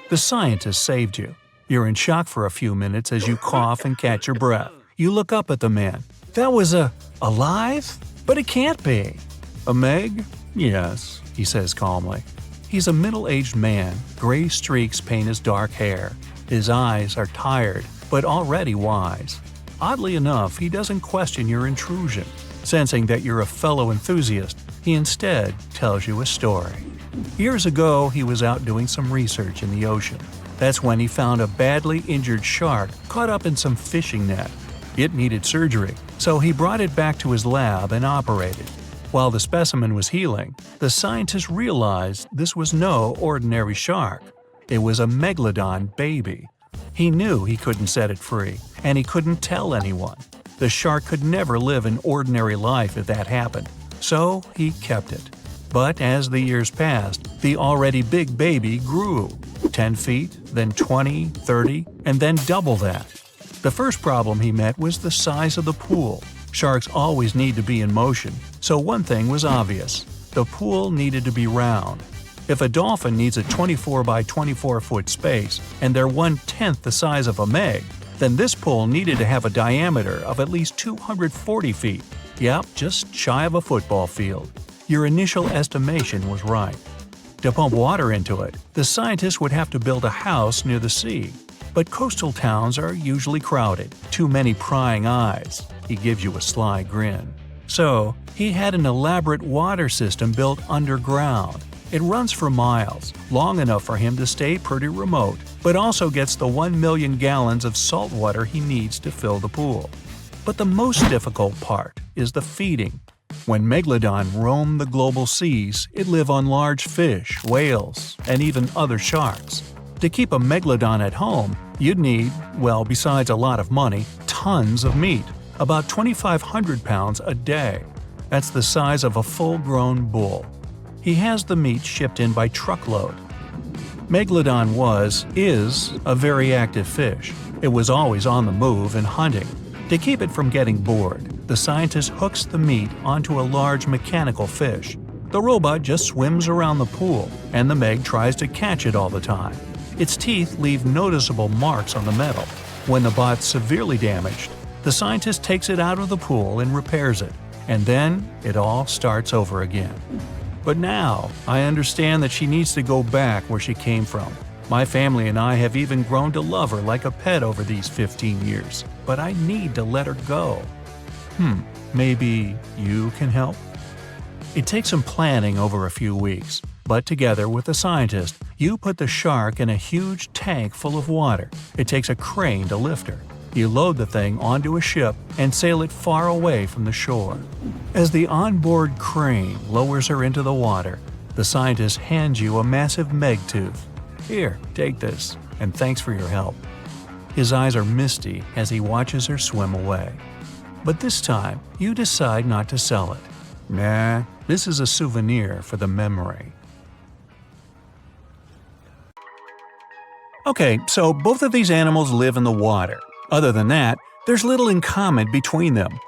The scientist saved you. You're in shock for a few minutes as you cough and catch your breath. You look up at the man. That was alive? But it can't be. A Meg? Yes, he says calmly. He's a middle-aged man. Gray streaks paint his dark hair. His eyes are tired, but already wise. Oddly enough, he doesn't question your intrusion. Sensing that you're a fellow enthusiast, he instead tells you a story. Years ago, he was out doing some research in the ocean. That's when he found a badly injured shark caught up in some fishing net. It needed surgery, so he brought it back to his lab and operated. While the specimen was healing, the scientist realized this was no ordinary shark. It was a Megalodon baby. He knew he couldn't set it free, and he couldn't tell anyone. The shark could never live an ordinary life if that happened, so he kept it. But as the years passed, the already big baby grew. 10 feet, then 20, 30, and then double that. The first problem he met was the size of the pool. Sharks always need to be in motion, so one thing was obvious. The pool needed to be round. If a dolphin needs a 24 by 24 foot space, and they're 1/10 the size of a Meg, then this pool needed to have a diameter of at least 240 feet. Yep, just shy of a football field. Your initial estimation was right. To pump water into it, the scientists would have to build a house near the sea. but coastal towns are usually crowded, too many prying eyes. He gives you a sly grin. So, he had an elaborate water system built underground. It runs for miles, long enough for him to stay pretty remote, but also gets the 1 million gallons of salt water he needs to fill the pool. But the most difficult part is the feeding. When Megalodon roam the global seas, it live on large fish, whales, and even other sharks. To keep a Megalodon at home, you'd need, well, besides a lot of money, tons of meat, about 2,500 pounds a day. That's the size of a full-grown bull. He has the meat shipped in by truckload. Megalodon is a very active fish. It was always on the move and hunting. To keep it from getting bored, the scientist hooks the meat onto a large mechanical fish. The robot just swims around the pool, and the Meg tries to catch it all the time. Its teeth leave noticeable marks on the metal. When the bot's severely damaged, the scientist takes it out of the pool and repairs it, and then it all starts over again. But now, I understand that she needs to go back where she came from. My family and I have even grown to love her like a pet over these 15 years, but I need to let her go. Maybe you can help? It takes some planning over a few weeks, but together with the scientist, you put the shark in a huge tank full of water. It takes a crane to lift her. You load the thing onto a ship and sail it far away from the shore. As the onboard crane lowers her into the water, the scientist hands you a massive Meg tooth. Here, take this, and thanks for your help. His eyes are misty as he watches her swim away. But this time, you decide not to sell it. Nah, this is a souvenir for the memory. Okay, so both of these animals live in the water. Other than that, there's little in common between them.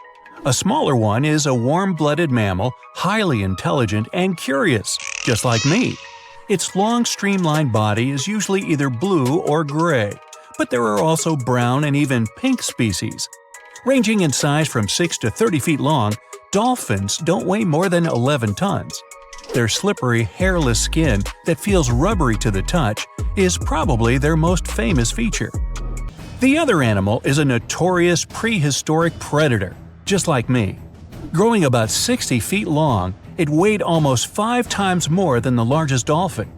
A smaller one is a warm-blooded mammal, highly intelligent and curious, just like me. Its long, streamlined body is usually either blue or gray, but there are also brown and even pink species. Ranging in size from 6 to 30 feet long, dolphins don't weigh more than 11 tons. Their slippery, hairless skin that feels rubbery to the touch is probably their most famous feature. The other animal is a notorious prehistoric predator, just like me. Growing about 60 feet long, it weighed almost 5 times more than the largest dolphin.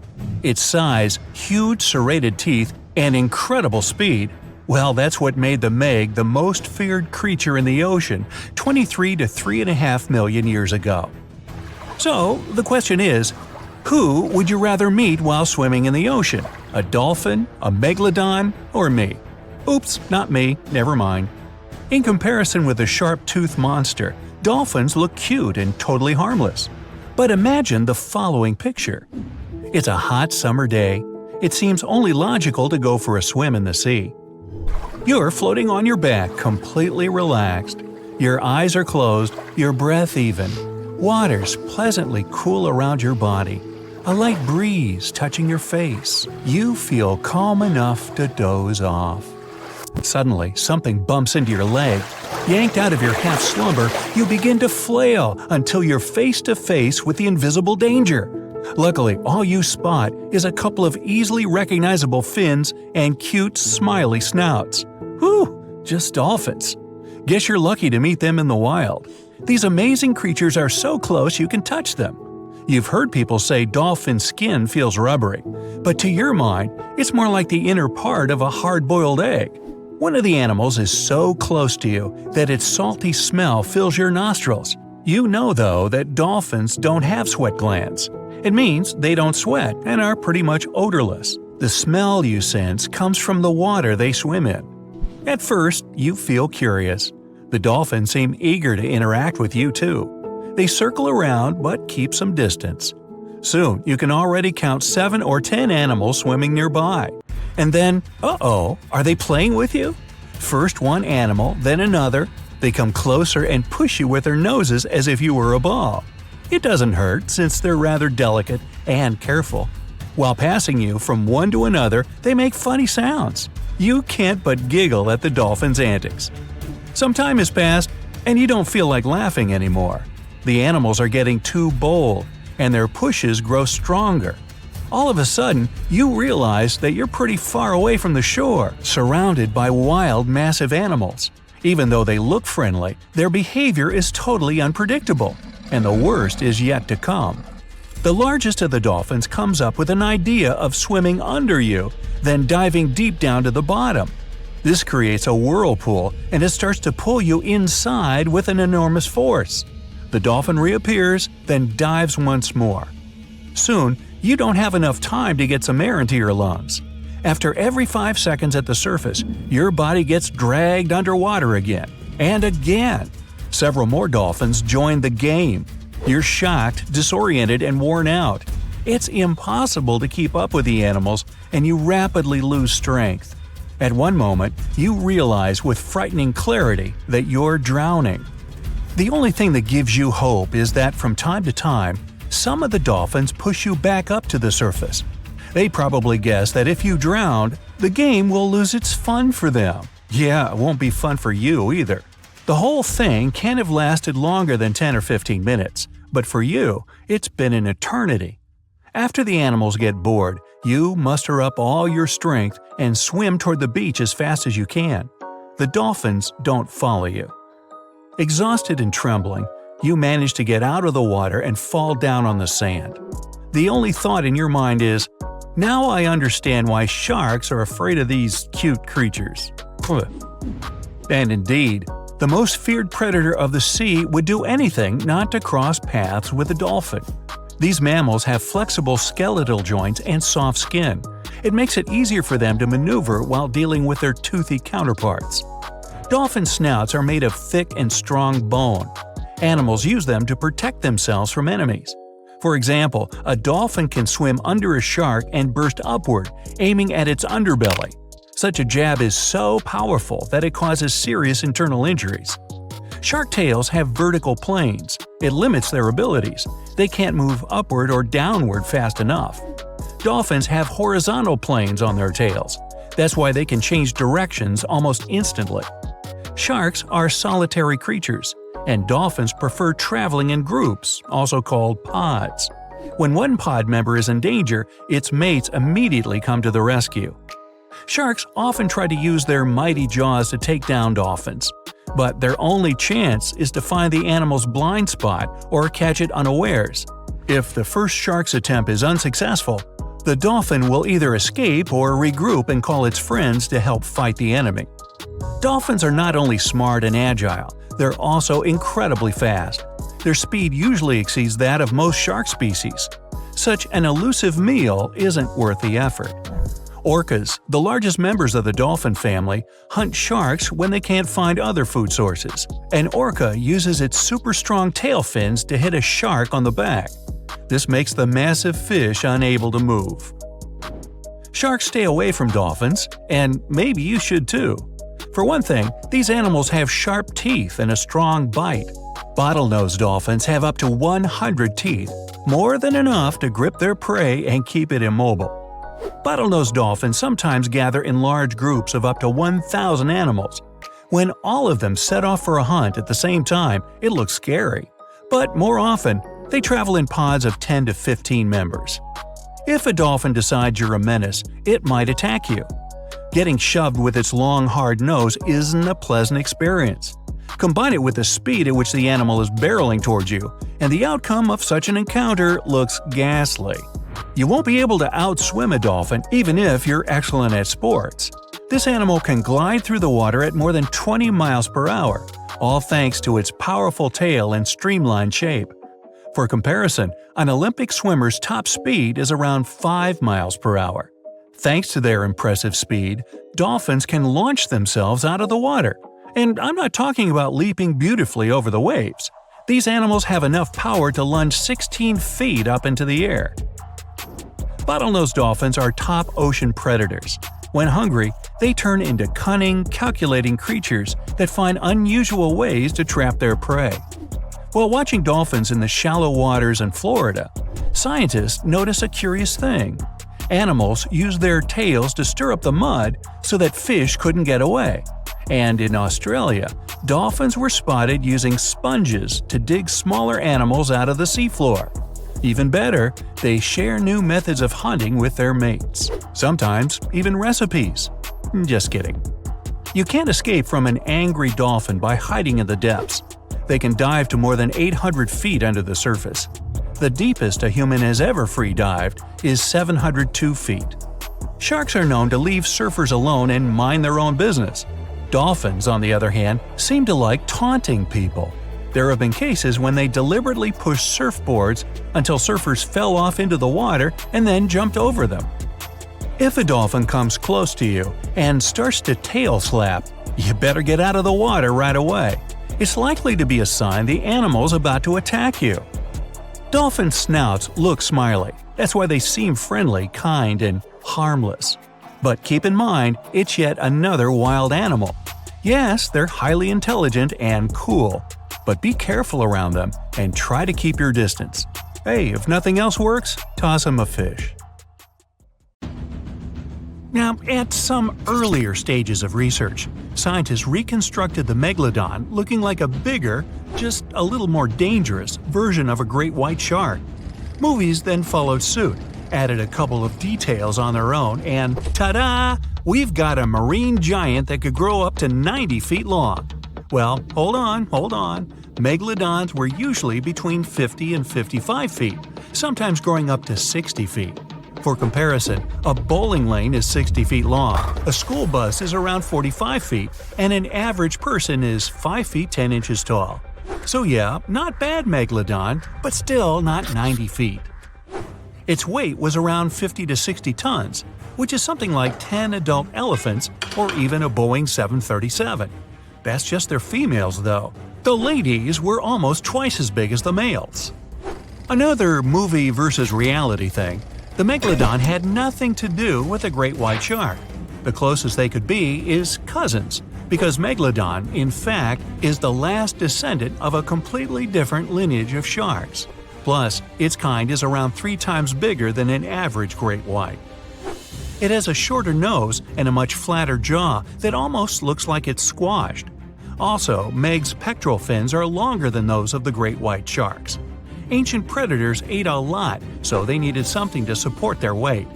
Its size, huge serrated teeth, and incredible speed, well, that's what made the Meg the most feared creature in the ocean 23 to 3.5 million years ago. So, the question is, who would you rather meet while swimming in the ocean? A dolphin, a megalodon, or me? Oops, not me, never mind. In comparison with the sharp-toothed monster, dolphins look cute and totally harmless. But imagine the following picture. It's a hot summer day. It seems only logical to go for a swim in the sea. You're floating on your back, completely relaxed. Your eyes are closed, your breath even. Water's pleasantly cool around your body. A light breeze touching your face. You feel calm enough to doze off. Suddenly, something bumps into your leg. Yanked out of your half-slumber, you begin to flail until you're face to face with the invisible danger. Luckily, all you spot is a couple of easily recognizable fins and cute, smiley snouts. Whew, just dolphins. Guess you're lucky to meet them in the wild. These amazing creatures are so close you can touch them. You've heard people say dolphin skin feels rubbery, but to your mind, it's more like the inner part of a hard-boiled egg. One of the animals is so close to you that its salty smell fills your nostrils. You know, though, that dolphins don't have sweat glands. It means they don't sweat and are pretty much odorless. The smell you sense comes from the water they swim in. At first, you feel curious. The dolphins seem eager to interact with you, too. They circle around but keep some distance. Soon, you can already count 7 or 10 animals swimming nearby. And then, are they playing with you? First one animal, then another. They come closer and push you with their noses as if you were a ball. It doesn't hurt since they're rather delicate and careful. While passing you from one to another, they make funny sounds. You can't but giggle at the dolphin's antics. Some time has passed, and you don't feel like laughing anymore. The animals are getting too bold, and their pushes grow stronger. All of a sudden, you realize that you're pretty far away from the shore, surrounded by wild, massive animals. Even though they look friendly, their behavior is totally unpredictable, and the worst is yet to come. The largest of the dolphins comes up with an idea of swimming under you, then diving deep down to the bottom. This creates a whirlpool, and it starts to pull you inside with an enormous force. The dolphin reappears, then dives once more. Soon, you don't have enough time to get some air into your lungs. After every 5 seconds at the surface, your body gets dragged underwater again, and again. Several more dolphins join the game. You're shocked, disoriented, and worn out. It's impossible to keep up with the animals, and you rapidly lose strength. At one moment, you realize with frightening clarity that you're drowning. The only thing that gives you hope is that from time to time, some of the dolphins push you back up to the surface. They probably guess that if you drown, the game will lose its fun for them. Yeah, it won't be fun for you either. The whole thing can't have lasted longer than 10 or 15 minutes, but for you, it's been an eternity. After the animals get bored, you muster up all your strength and swim toward the beach as fast as you can. The dolphins don't follow you. Exhausted and trembling, you manage to get out of the water and fall down on the sand. The only thought in your mind is, "Now I understand why sharks are afraid of these cute creatures." And indeed, the most feared predator of the sea would do anything not to cross paths with a dolphin. These mammals have flexible skeletal joints and soft skin. It makes it easier for them to maneuver while dealing with their toothy counterparts. Dolphin snouts are made of thick and strong bone. Animals use them to protect themselves from enemies. For example, a dolphin can swim under a shark and burst upward, aiming at its underbelly. Such a jab is so powerful that it causes serious internal injuries. Shark tails have vertical planes. It limits their abilities. They can't move upward or downward fast enough. Dolphins have horizontal planes on their tails. That's why they can change directions almost instantly. Sharks are solitary creatures, and dolphins prefer traveling in groups, also called pods. When one pod member is in danger, its mates immediately come to the rescue. Sharks often try to use their mighty jaws to take down dolphins, but their only chance is to find the animal's blind spot or catch it unawares. If the first shark's attempt is unsuccessful, the dolphin will either escape or regroup and call its friends to help fight the enemy. Dolphins are not only smart and agile, they're also incredibly fast. Their speed usually exceeds that of most shark species. Such an elusive meal isn't worth the effort. Orcas, the largest members of the dolphin family, hunt sharks when they can't find other food sources. An orca uses its super strong tail fins to hit a shark on the back. This makes the massive fish unable to move. Sharks stay away from dolphins, and maybe you should too. For one thing, these animals have sharp teeth and a strong bite. Bottlenose dolphins have up to 100 teeth, more than enough to grip their prey and keep it immobile. Bottlenose dolphins sometimes gather in large groups of up to 1,000 animals. When all of them set off for a hunt at the same time, it looks scary. But more often, they travel in pods of 10 to 15 members. If a dolphin decides you're a menace, it might attack you. Getting shoved with its long, hard nose isn't a pleasant experience. Combine it with the speed at which the animal is barreling towards you, and the outcome of such an encounter looks ghastly. You won't be able to outswim a dolphin even if you're excellent at sports. This animal can glide through the water at more than 20 miles per hour, all thanks to its powerful tail and streamlined shape. For comparison, an Olympic swimmer's top speed is around 5 miles per hour. Thanks to their impressive speed, dolphins can launch themselves out of the water. And I'm not talking about leaping beautifully over the waves. These animals have enough power to lunge 16 feet up into the air. Bottlenose dolphins are top ocean predators. When hungry, they turn into cunning, calculating creatures that find unusual ways to trap their prey. While watching dolphins in the shallow waters in Florida, scientists notice a curious thing. Animals use their tails to stir up the mud so that fish couldn't get away. And in Australia, dolphins were spotted using sponges to dig smaller animals out of the seafloor. Even better, they share new methods of hunting with their mates. Sometimes even recipes. Just kidding. You can't escape from an angry dolphin by hiding in the depths. They can dive to more than 800 feet under the surface. The deepest a human has ever free-dived is 702 feet. Sharks are known to leave surfers alone and mind their own business. Dolphins, on the other hand, seem to like taunting people. There have been cases when they deliberately pushed surfboards until surfers fell off into the water and then jumped over them. If a dolphin comes close to you and starts to tail slap, you better get out of the water right away. It's likely to be a sign the animal's about to attack you. Dolphin snouts look smiley. That's why they seem friendly, kind, and harmless. But keep in mind, it's yet another wild animal. Yes, they're highly intelligent and cool, but be careful around them and try to keep your distance. Hey, if nothing else works, toss them a fish. Now, at some earlier stages of research, scientists reconstructed the Megalodon looking like a bigger, just a little more dangerous, version of a great white shark. Movies then followed suit, added a couple of details on their own, and ta-da! We've got a marine giant that could grow up to 90 feet long. Well, hold on. Megalodons were usually between 50 and 55 feet, sometimes growing up to 60 feet. For comparison, a bowling lane is 60 feet long, a school bus is around 45 feet, and an average person is 5 feet 10 inches tall. So yeah, not bad Megalodon, but still not 90 feet. Its weight was around 50 to 60 tons, which is something like 10 adult elephants or even a Boeing 737. That's just their females though. The ladies were almost twice as big as the males. Another movie versus reality thing. The Megalodon had nothing to do with a great white shark. The closest they could be is cousins, because Megalodon, in fact, is the last descendant of a completely different lineage of sharks. Plus, its kind is around 3 times bigger than an average great white. It has a shorter nose and a much flatter jaw that almost looks like it's squashed. Also, Meg's pectoral fins are longer than those of the great white sharks. Ancient predators ate a lot, so they needed something to support their weight.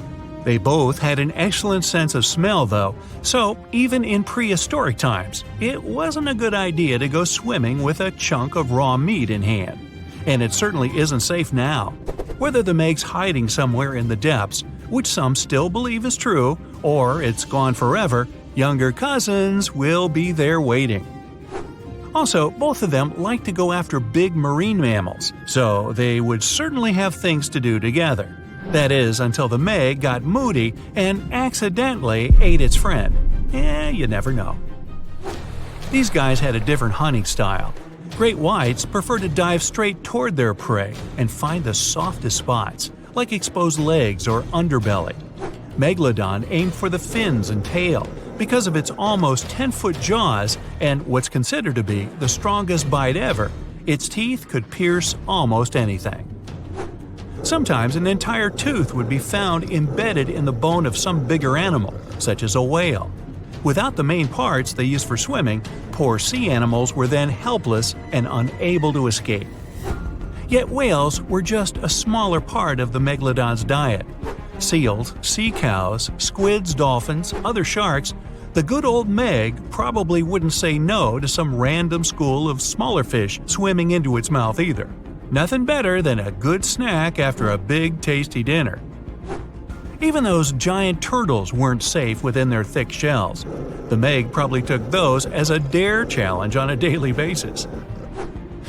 They both had an excellent sense of smell, though, so even in prehistoric times, it wasn't a good idea to go swimming with a chunk of raw meat in hand. And it certainly isn't safe now. Whether the Meg's hiding somewhere in the depths, which some still believe is true, or it's gone forever, younger cousins will be there waiting. Also, both of them like to go after big marine mammals, so they would certainly have things to do together. That is, until the Meg got moody and accidentally ate its friend. You never know. These guys had a different hunting style. Great whites prefer to dive straight toward their prey and find the softest spots, like exposed legs or underbelly. Megalodon aimed for the fins and tail because of its almost 10-foot jaws and what's considered to be the strongest bite ever. Its teeth could pierce almost anything. Sometimes an entire tooth would be found embedded in the bone of some bigger animal, such as a whale. Without the main parts they use for swimming, poor sea animals were then helpless and unable to escape. Yet whales were just a smaller part of the Megalodon's diet. Seals, sea cows, squids, dolphins, other sharks, the good old Meg probably wouldn't say no to some random school of smaller fish swimming into its mouth either. Nothing better than a good snack after a big tasty dinner. Even those giant turtles weren't safe within their thick shells. The Meg probably took those as a dare challenge on a daily basis.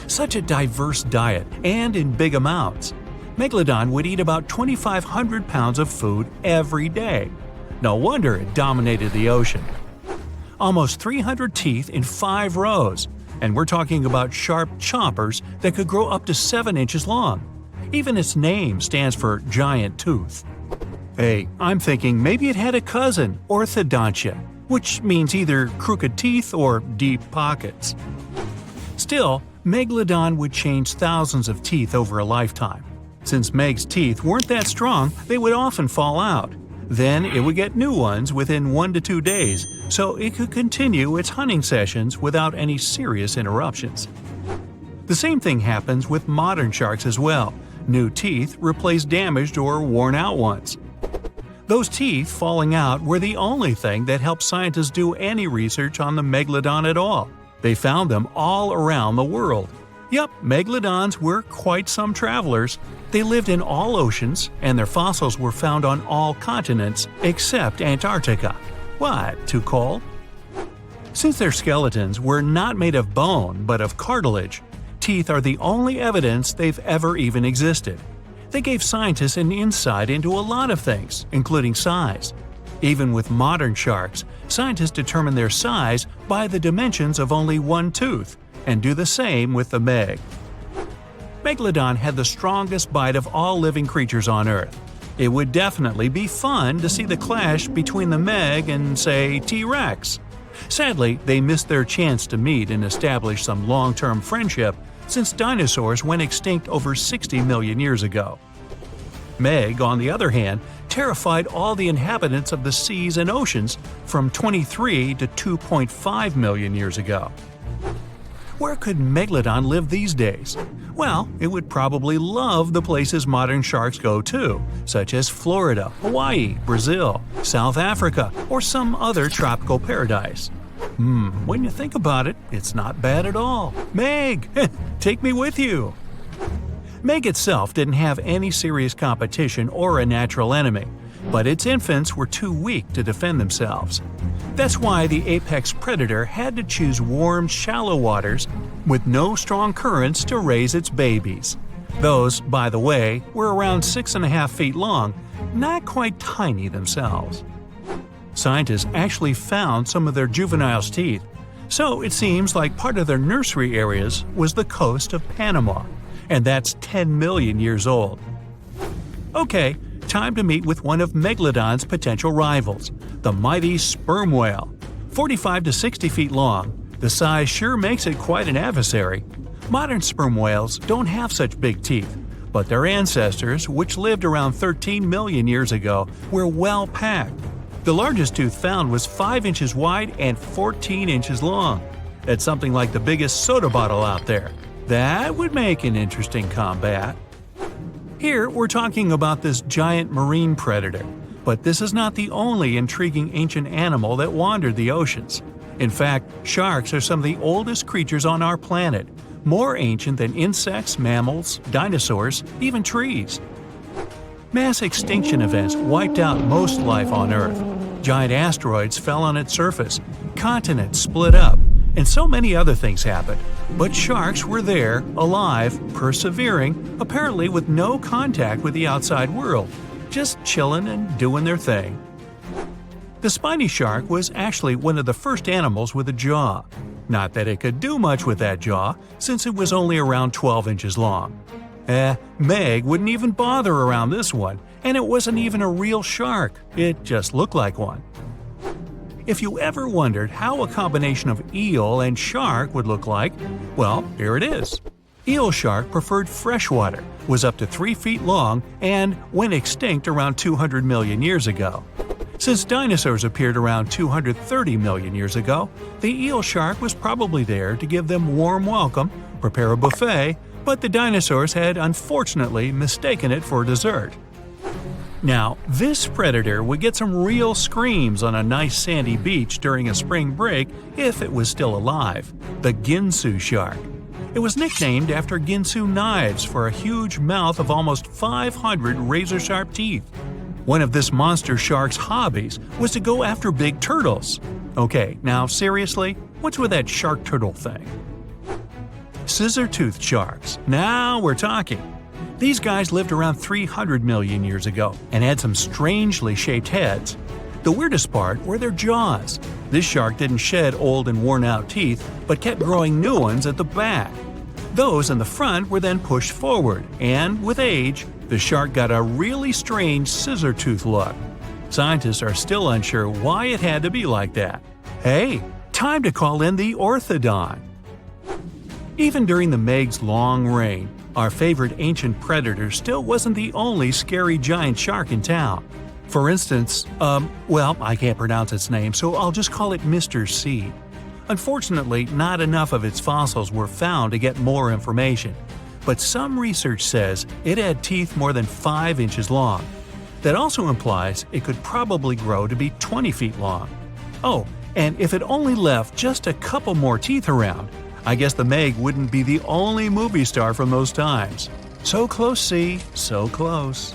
Such a diverse diet, and in big amounts. Megalodon would eat about 2,500 pounds of food every day. No wonder it dominated the ocean. Almost 300 teeth in 5 rows, and we're talking about sharp chompers that could grow up to 7 inches long. Even its name stands for giant tooth. Hey, I'm thinking maybe it had a cousin, orthodontia, which means either crooked teeth or deep pockets. Still, Megalodon would change thousands of teeth over a lifetime. Since Meg's teeth weren't that strong, they would often fall out. Then it would get new ones within 1 to 2 days, so it could continue its hunting sessions without any serious interruptions. The same thing happens with modern sharks as well. New teeth replaced damaged or worn-out ones. Those teeth falling out were the only thing that helped scientists do any research on the Megalodon at all. They found them all around the world. Yep, Megalodons were quite some travelers. They lived in all oceans, and their fossils were found on all continents except Antarctica. What, too cold? Since their skeletons were not made of bone but of cartilage, teeth are the only evidence they've ever even existed. They gave scientists an insight into a lot of things, including size. Even with modern sharks, scientists determine their size by the dimensions of only one tooth, and do the same with the Meg. Megalodon had the strongest bite of all living creatures on Earth. It would definitely be fun to see the clash between the Meg and, say, T-Rex. Sadly, they missed their chance to meet and establish some long-term friendship since dinosaurs went extinct over 60 million years ago. Meg, on the other hand, terrified all the inhabitants of the seas and oceans from 23 to 2.5 million years ago. Where could Megalodon live these days? Well, it would probably love the places modern sharks go to, such as Florida, Hawaii, Brazil, South Africa, or some other tropical paradise. When you think about it, it's not bad at all. Meg, take me with you! Meg itself didn't have any serious competition or a natural enemy, but its infants were too weak to defend themselves. That's why the apex predator had to choose warm, shallow waters with no strong currents to raise its babies. Those, by the way, were around 6.5 feet long, not quite tiny themselves. Scientists actually found some of their juveniles' teeth, so it seems like part of their nursery areas was the coast of Panama, and that's 10 million years old. Okay, time to meet with one of Megalodon's potential rivals, the mighty sperm whale. 45 to 60 feet long, the size sure makes it quite an adversary. Modern sperm whales don't have such big teeth, but their ancestors, which lived around 13 million years ago, were well packed. The largest tooth found was 5 inches wide and 14 inches long. That's something like the biggest soda bottle out there. That would make an interesting combat. Here, we're talking about this giant marine predator, but this is not the only intriguing ancient animal that wandered the oceans. In fact, sharks are some of the oldest creatures on our planet, more ancient than insects, mammals, dinosaurs, even trees. Mass extinction events wiped out most life on Earth. Giant asteroids fell on its surface, continents split up, and so many other things happened. But sharks were there, alive, persevering, apparently with no contact with the outside world, just chilling and doing their thing. The spiny shark was actually one of the first animals with a jaw. Not that it could do much with that jaw, since it was only around 12 inches long. Meg wouldn't even bother around this one, and it wasn't even a real shark, it just looked like one. If you ever wondered how a combination of eel and shark would look like, well, here it is. Eel shark preferred freshwater, was up to 3 feet long, and went extinct around 200 million years ago. Since dinosaurs appeared around 230 million years ago, the eel shark was probably there to give them warm welcome, prepare a buffet, but the dinosaurs had unfortunately mistaken it for dessert. Now, this predator would get some real screams on a nice sandy beach during a spring break if it was still alive, the Ginsu shark. It was nicknamed after Ginsu knives for a huge mouth of almost 500 razor-sharp teeth. One of this monster shark's hobbies was to go after big turtles. Okay, now seriously, what's with that shark turtle thing? Scissor-toothed sharks. Now we're talking. These guys lived around 300 million years ago and had some strangely shaped heads. The weirdest part were their jaws. This shark didn't shed old and worn-out teeth, but kept growing new ones at the back. Those in the front were then pushed forward, and with age, the shark got a really strange scissor-tooth look. Scientists are still unsure why it had to be like that. Hey, time to call in the orthodon. Even during the Meg's long reign, our favorite ancient predator still wasn't the only scary giant shark in town. For instance, I can't pronounce its name, so I'll just call it Mr. C. Unfortunately, not enough of its fossils were found to get more information. but some research says it had teeth more than 5 inches long. That also implies it could probably grow to be 20 feet long. Oh, and if it only left just a couple more teeth around, I guess the Meg wouldn't be the only movie star from those times. So close, see, so close.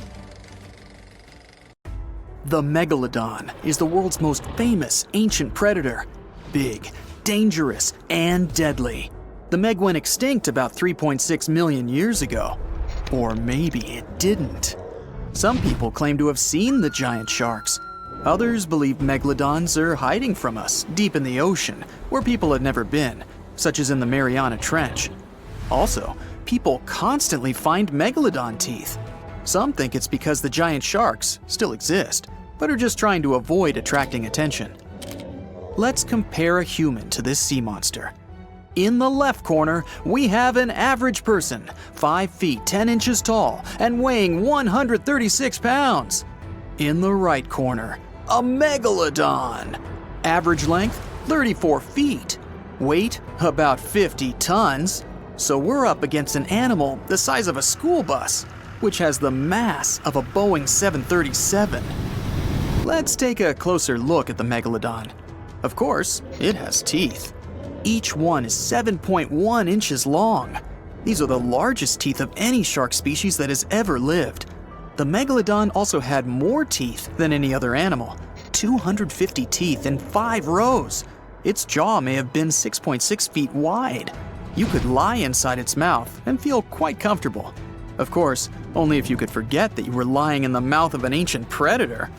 The Megalodon is the world's most famous ancient predator. Big, dangerous, and deadly. The Meg went extinct about 3.6 million years ago. Or maybe it didn't. Some people claim to have seen the giant sharks. Others believe megalodons are hiding from us deep in the ocean, where people had never been, such as in the Mariana Trench. Also, people constantly find megalodon teeth. Some think it's because the giant sharks still exist, but are just trying to avoid attracting attention. Let's compare a human to this sea monster. In the left corner, we have an average person, 5 feet 10 inches tall and weighing 136 pounds. In the right corner, a megalodon. Average length, 34 feet. Weight, about 50 tons. So we're up against an animal the size of a school bus, which has the mass of a Boeing 737. Let's take a closer look at the megalodon. Of course, it has teeth. Each one is 7.1 inches long. These are the largest teeth of any shark species that has ever lived. The megalodon also had more teeth than any other animal, 250 teeth in 5 rows. Its jaw may have been 6.6 feet wide. You could lie inside its mouth and feel quite comfortable. Of course, only if you could forget that you were lying in the mouth of an ancient predator.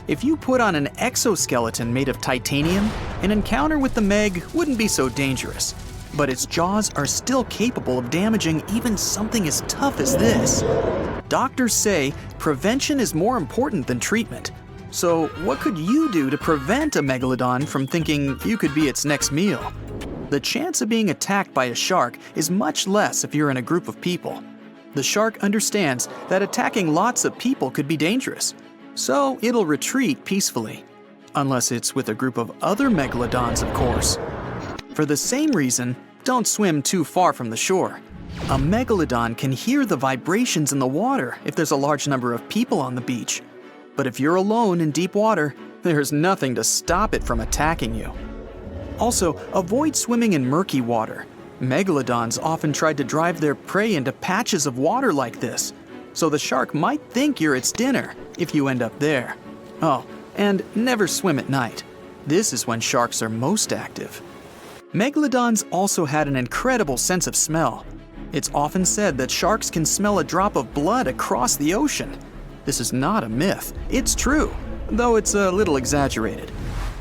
If you put on an exoskeleton made of titanium, an encounter with the Meg wouldn't be so dangerous. But its jaws are still capable of damaging even something as tough as this. Doctors say prevention is more important than treatment. So what could you do to prevent a megalodon from thinking you could be its next meal? The chance of being attacked by a shark is much less if you're in a group of people. The shark understands that attacking lots of people could be dangerous. So it'll retreat peacefully. Unless it's with a group of other megalodons, of course. For the same reason, don't swim too far from the shore. A megalodon can hear the vibrations in the water if there's a large number of people on the beach. But if you're alone in deep water, there's nothing to stop it from attacking you. Also, avoid swimming in murky water. Megalodons often try to drive their prey into patches of water like this, so the shark might think you're its dinner if you end up there. Oh, and never swim at night. This is when sharks are most active. Megalodons also had an incredible sense of smell. It's often said that sharks can smell a drop of blood across the ocean. This is not a myth, it's true, though it's a little exaggerated.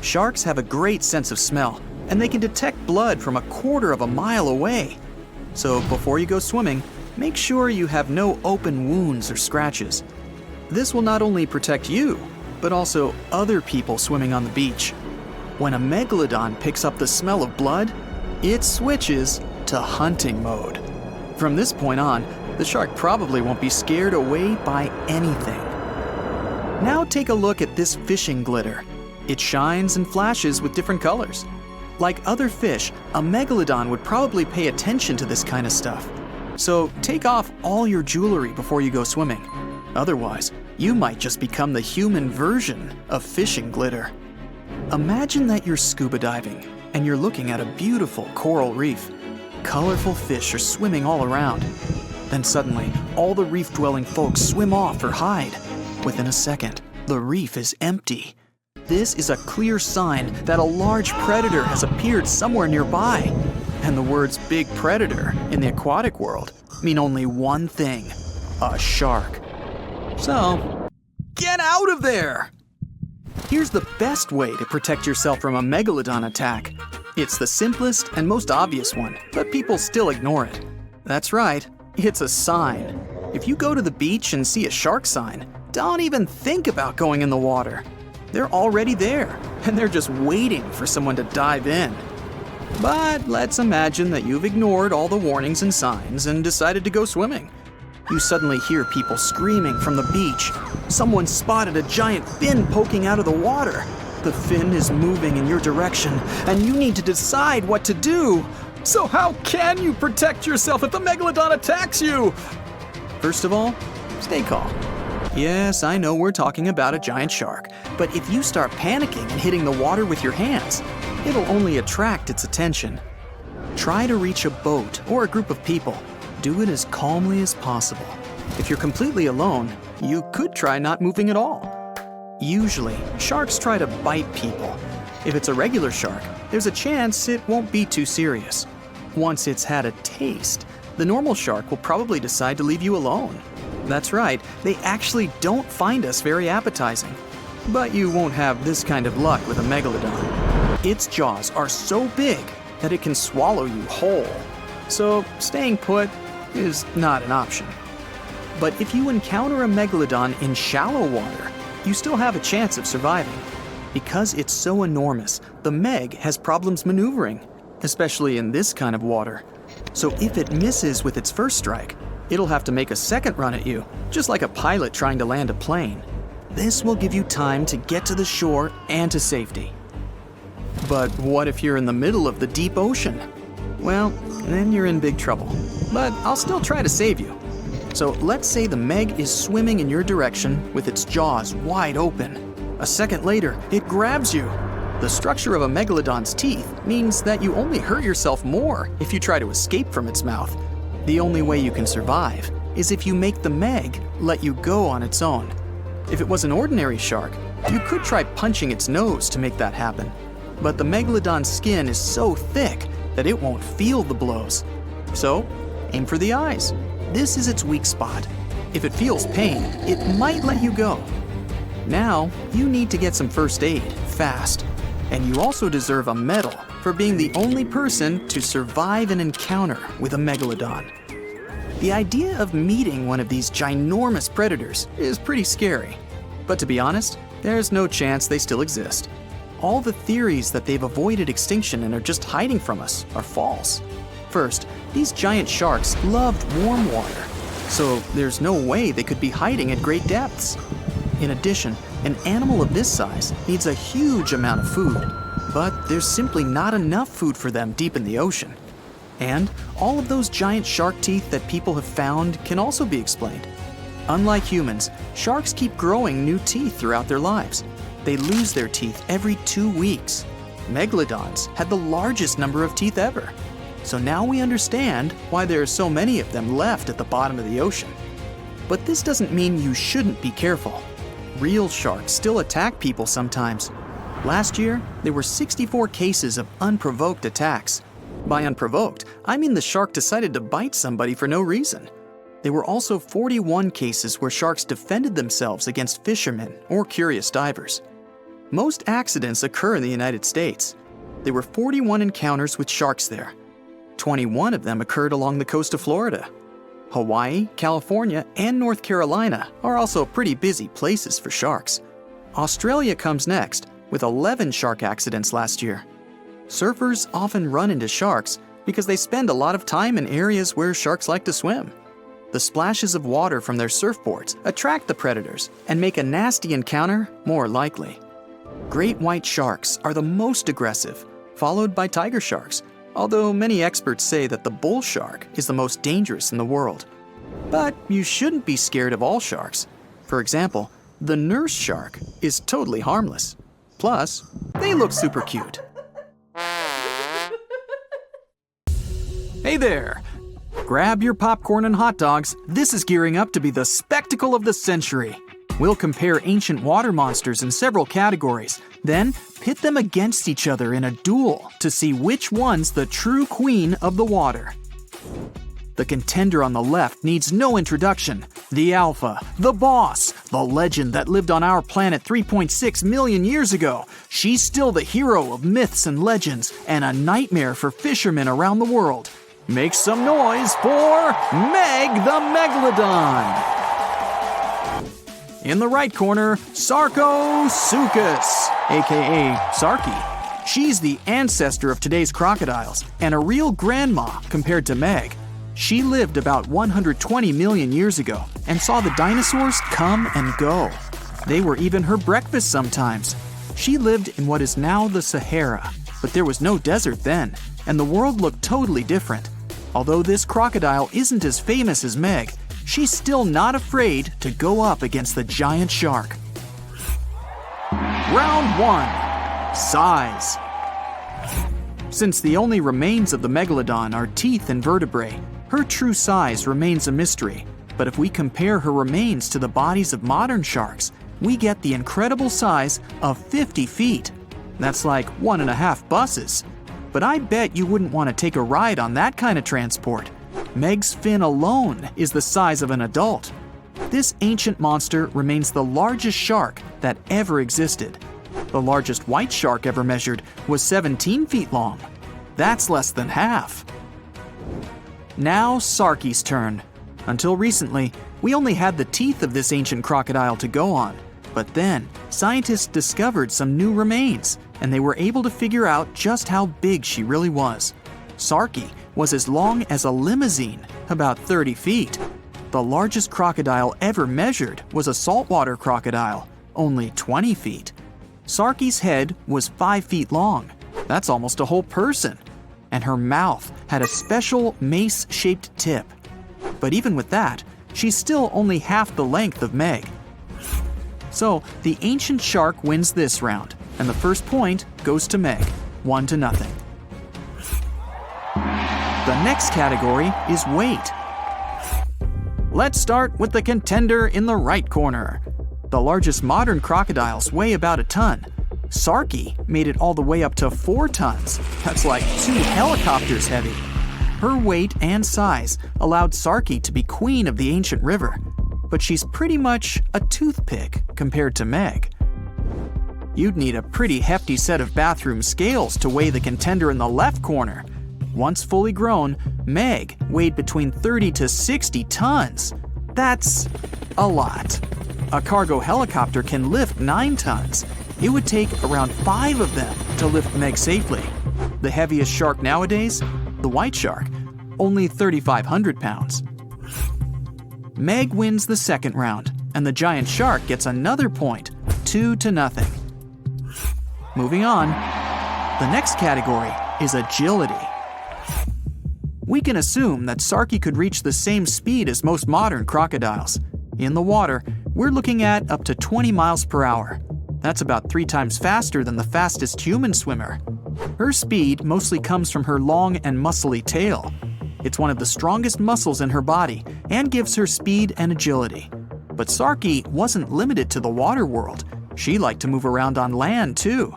Sharks have a great sense of smell, and they can detect blood from 1/4 mile away. So before you go swimming, make sure you have no open wounds or scratches. This will not only protect you, but also other people swimming on the beach. When a megalodon picks up the smell of blood, it switches to hunting mode. From this point on, the shark probably won't be scared away by anything. Now take a look at this fishing glitter. It shines and flashes with different colors. Like other fish, a megalodon would probably pay attention to this kind of stuff. So take off all your jewelry before you go swimming. Otherwise, you might just become the human version of fishing glitter. Imagine that you're scuba diving and you're looking at a beautiful coral reef. Colorful fish are swimming all around. Then suddenly, all the reef-dwelling folks swim off or hide. Within a second, the reef is empty. This is a clear sign that a large predator has appeared somewhere nearby. And the words big predator in the aquatic world mean only one thing: a shark. So, get out of there! Here's the best way to protect yourself from a megalodon attack. It's the simplest and most obvious one, but people still ignore it. That's right, it's a sign. If you go to the beach and see a shark sign, don't even think about going in the water. They're already there, and they're just waiting for someone to dive in. But let's imagine that you've ignored all the warnings and signs and decided to go swimming. You suddenly hear people screaming from the beach. Someone spotted a giant fin poking out of the water. The fin is moving in your direction, and you need to decide what to do.
So how can you protect yourself if the Megalodon attacks you?
First of all, stay calm. Yes, I know we're talking about a giant shark, but if you start panicking and hitting the water with your hands, it'll only attract its attention. Try to reach a boat or a group of people. Do it as calmly as possible. If you're completely alone, you could try not moving at all. Usually, sharks try to bite people. If it's a regular shark, there's a chance it won't be too serious. Once it's had a taste, the normal shark will probably decide to leave you alone. That's right, they actually don't find us very appetizing. But you won't have this kind of luck with a megalodon. Its jaws are so big that it can swallow you whole. So staying put is not an option. But if you encounter a megalodon in shallow water, you still have a chance of surviving. Because it's so enormous, the Meg has problems maneuvering, especially in this kind of water. So if it misses with its first strike, it'll have to make a second run at you, just like a pilot trying to land a plane. This will give you time to get to the shore and to safety. But what if you're in the middle of the deep ocean? Well, then you're in big trouble. But I'll still try to save you. So let's say the Meg is swimming in your direction with its jaws wide open. A second later, it grabs you. The structure of a megalodon's teeth means that you only hurt yourself more if you try to escape from its mouth. The only way you can survive is if you make the Meg let you go on its own. If it was an ordinary shark, you could try punching its nose to make that happen. But the megalodon's skin is so thick that it won't feel the blows. So, aim for the eyes. This is its weak spot. If it feels pain, it might let you go. Now, you need to get some first aid, fast. And you also deserve a medal for being the only person to survive an encounter with a megalodon. The idea of meeting one of these ginormous predators is pretty scary. But to be honest, there's no chance they still exist. All the theories that they've avoided extinction and are just hiding from us are false. First, these giant sharks loved warm water, so there's no way they could be hiding at great depths. In addition, an animal of this size needs a huge amount of food, but there's simply not enough food for them deep in the ocean. And all of those giant shark teeth that people have found can also be explained. Unlike humans, sharks keep growing new teeth throughout their lives. They lose their teeth every 2 weeks. Megalodons had the largest number of teeth ever. So now we understand why there are so many of them left at the bottom of the ocean. But this doesn't mean you shouldn't be careful. Real sharks still attack people sometimes. Last year, there were 64 cases of unprovoked attacks. By unprovoked, I mean the shark decided to bite somebody for no reason. There were also 41 cases where sharks defended themselves against fishermen or curious divers. Most accidents occur in the United States. There were 41 encounters with sharks there. 21 of them occurred along the coast of Florida. Hawaii, California, and North Carolina are also pretty busy places for sharks. Australia comes next, with 11 shark accidents last year. Surfers often run into sharks because they spend a lot of time in areas where sharks like to swim. The splashes of water from their surfboards attract the predators and make a nasty encounter more likely. Great white sharks are the most aggressive, followed by tiger sharks, although many experts say that the bull shark is the most dangerous in the world. But you shouldn't be scared of all sharks. For example, the nurse shark is totally harmless. Plus, they look super cute. Hey there! Grab your popcorn and hot dogs. This is gearing up to be the spectacle of the century. We'll compare ancient water monsters in several categories, then pit them against each other in a duel to see which one's the true queen of the water. The contender on the left needs no introduction. The alpha, the boss, the legend that lived on our planet 3.6 million years ago. She's still the hero of myths and legends and a nightmare for fishermen around the world. Make some noise for Meg the Megalodon! In the right corner, Sarcosuchus, aka Sarky. She's the ancestor of today's crocodiles and a real grandma compared to Meg. She lived about 120 million years ago and saw the dinosaurs come and go. They were even her breakfast sometimes. She lived in what is now the Sahara. But there was no desert then, and the world looked totally different. Although this crocodile isn't as famous as Meg, she's still not afraid to go up against the giant shark. Round 1. Size. Since the only remains of the Megalodon are teeth and vertebrae, her true size remains a mystery. But if we compare her remains to the bodies of modern sharks, we get the incredible size of 50 feet. That's like 1.5 buses. But I bet you wouldn't want to take a ride on that kind of transport. Meg's fin alone is the size of an adult. This ancient monster remains the largest shark that ever existed. The largest white shark ever measured was 17 feet long. That's less than half. Now Sarki's turn. Until recently, we only had the teeth of this ancient crocodile to go on. But then, scientists discovered some new remains, and they were able to figure out just how big she really was. Sarki was as long as a limousine, about 30 feet. The largest crocodile ever measured was a saltwater crocodile, only 20 feet. Sarki's head was 5 feet long. That's almost a whole person. And her mouth had a special mace-shaped tip. But even with that, she's still only half the length of Meg. So the ancient shark wins this round, and the first point goes to Meg, 1-0. The next category is weight. Let's start with the contender in the right corner. The largest modern crocodiles weigh about a ton. Sarki made it all the way up to 4 tons. That's like 2 helicopters heavy. Her weight and size allowed Sarki to be queen of the ancient river, but she's pretty much a toothpick compared to Meg. You'd need a pretty hefty set of bathroom scales to weigh the contender in the left corner. Once fully grown, Meg weighed between 30 to 60 tons. That's a lot. A cargo helicopter can lift 9 tons. It would take around 5 of them to lift Meg safely. The heaviest shark nowadays? The white shark, only 3,500 pounds. Meg wins the second round, and the giant shark gets another point, 2-0. Moving on, the next category is agility. We can assume that Sarki could reach the same speed as most modern crocodiles. In the water, we're looking at up to 20 miles per hour. That's about 3 times faster than the fastest human swimmer. Her speed mostly comes from her long and muscly tail. It's one of the strongest muscles in her body and gives her speed and agility. But Sarki wasn't limited to the water world. She liked to move around on land too.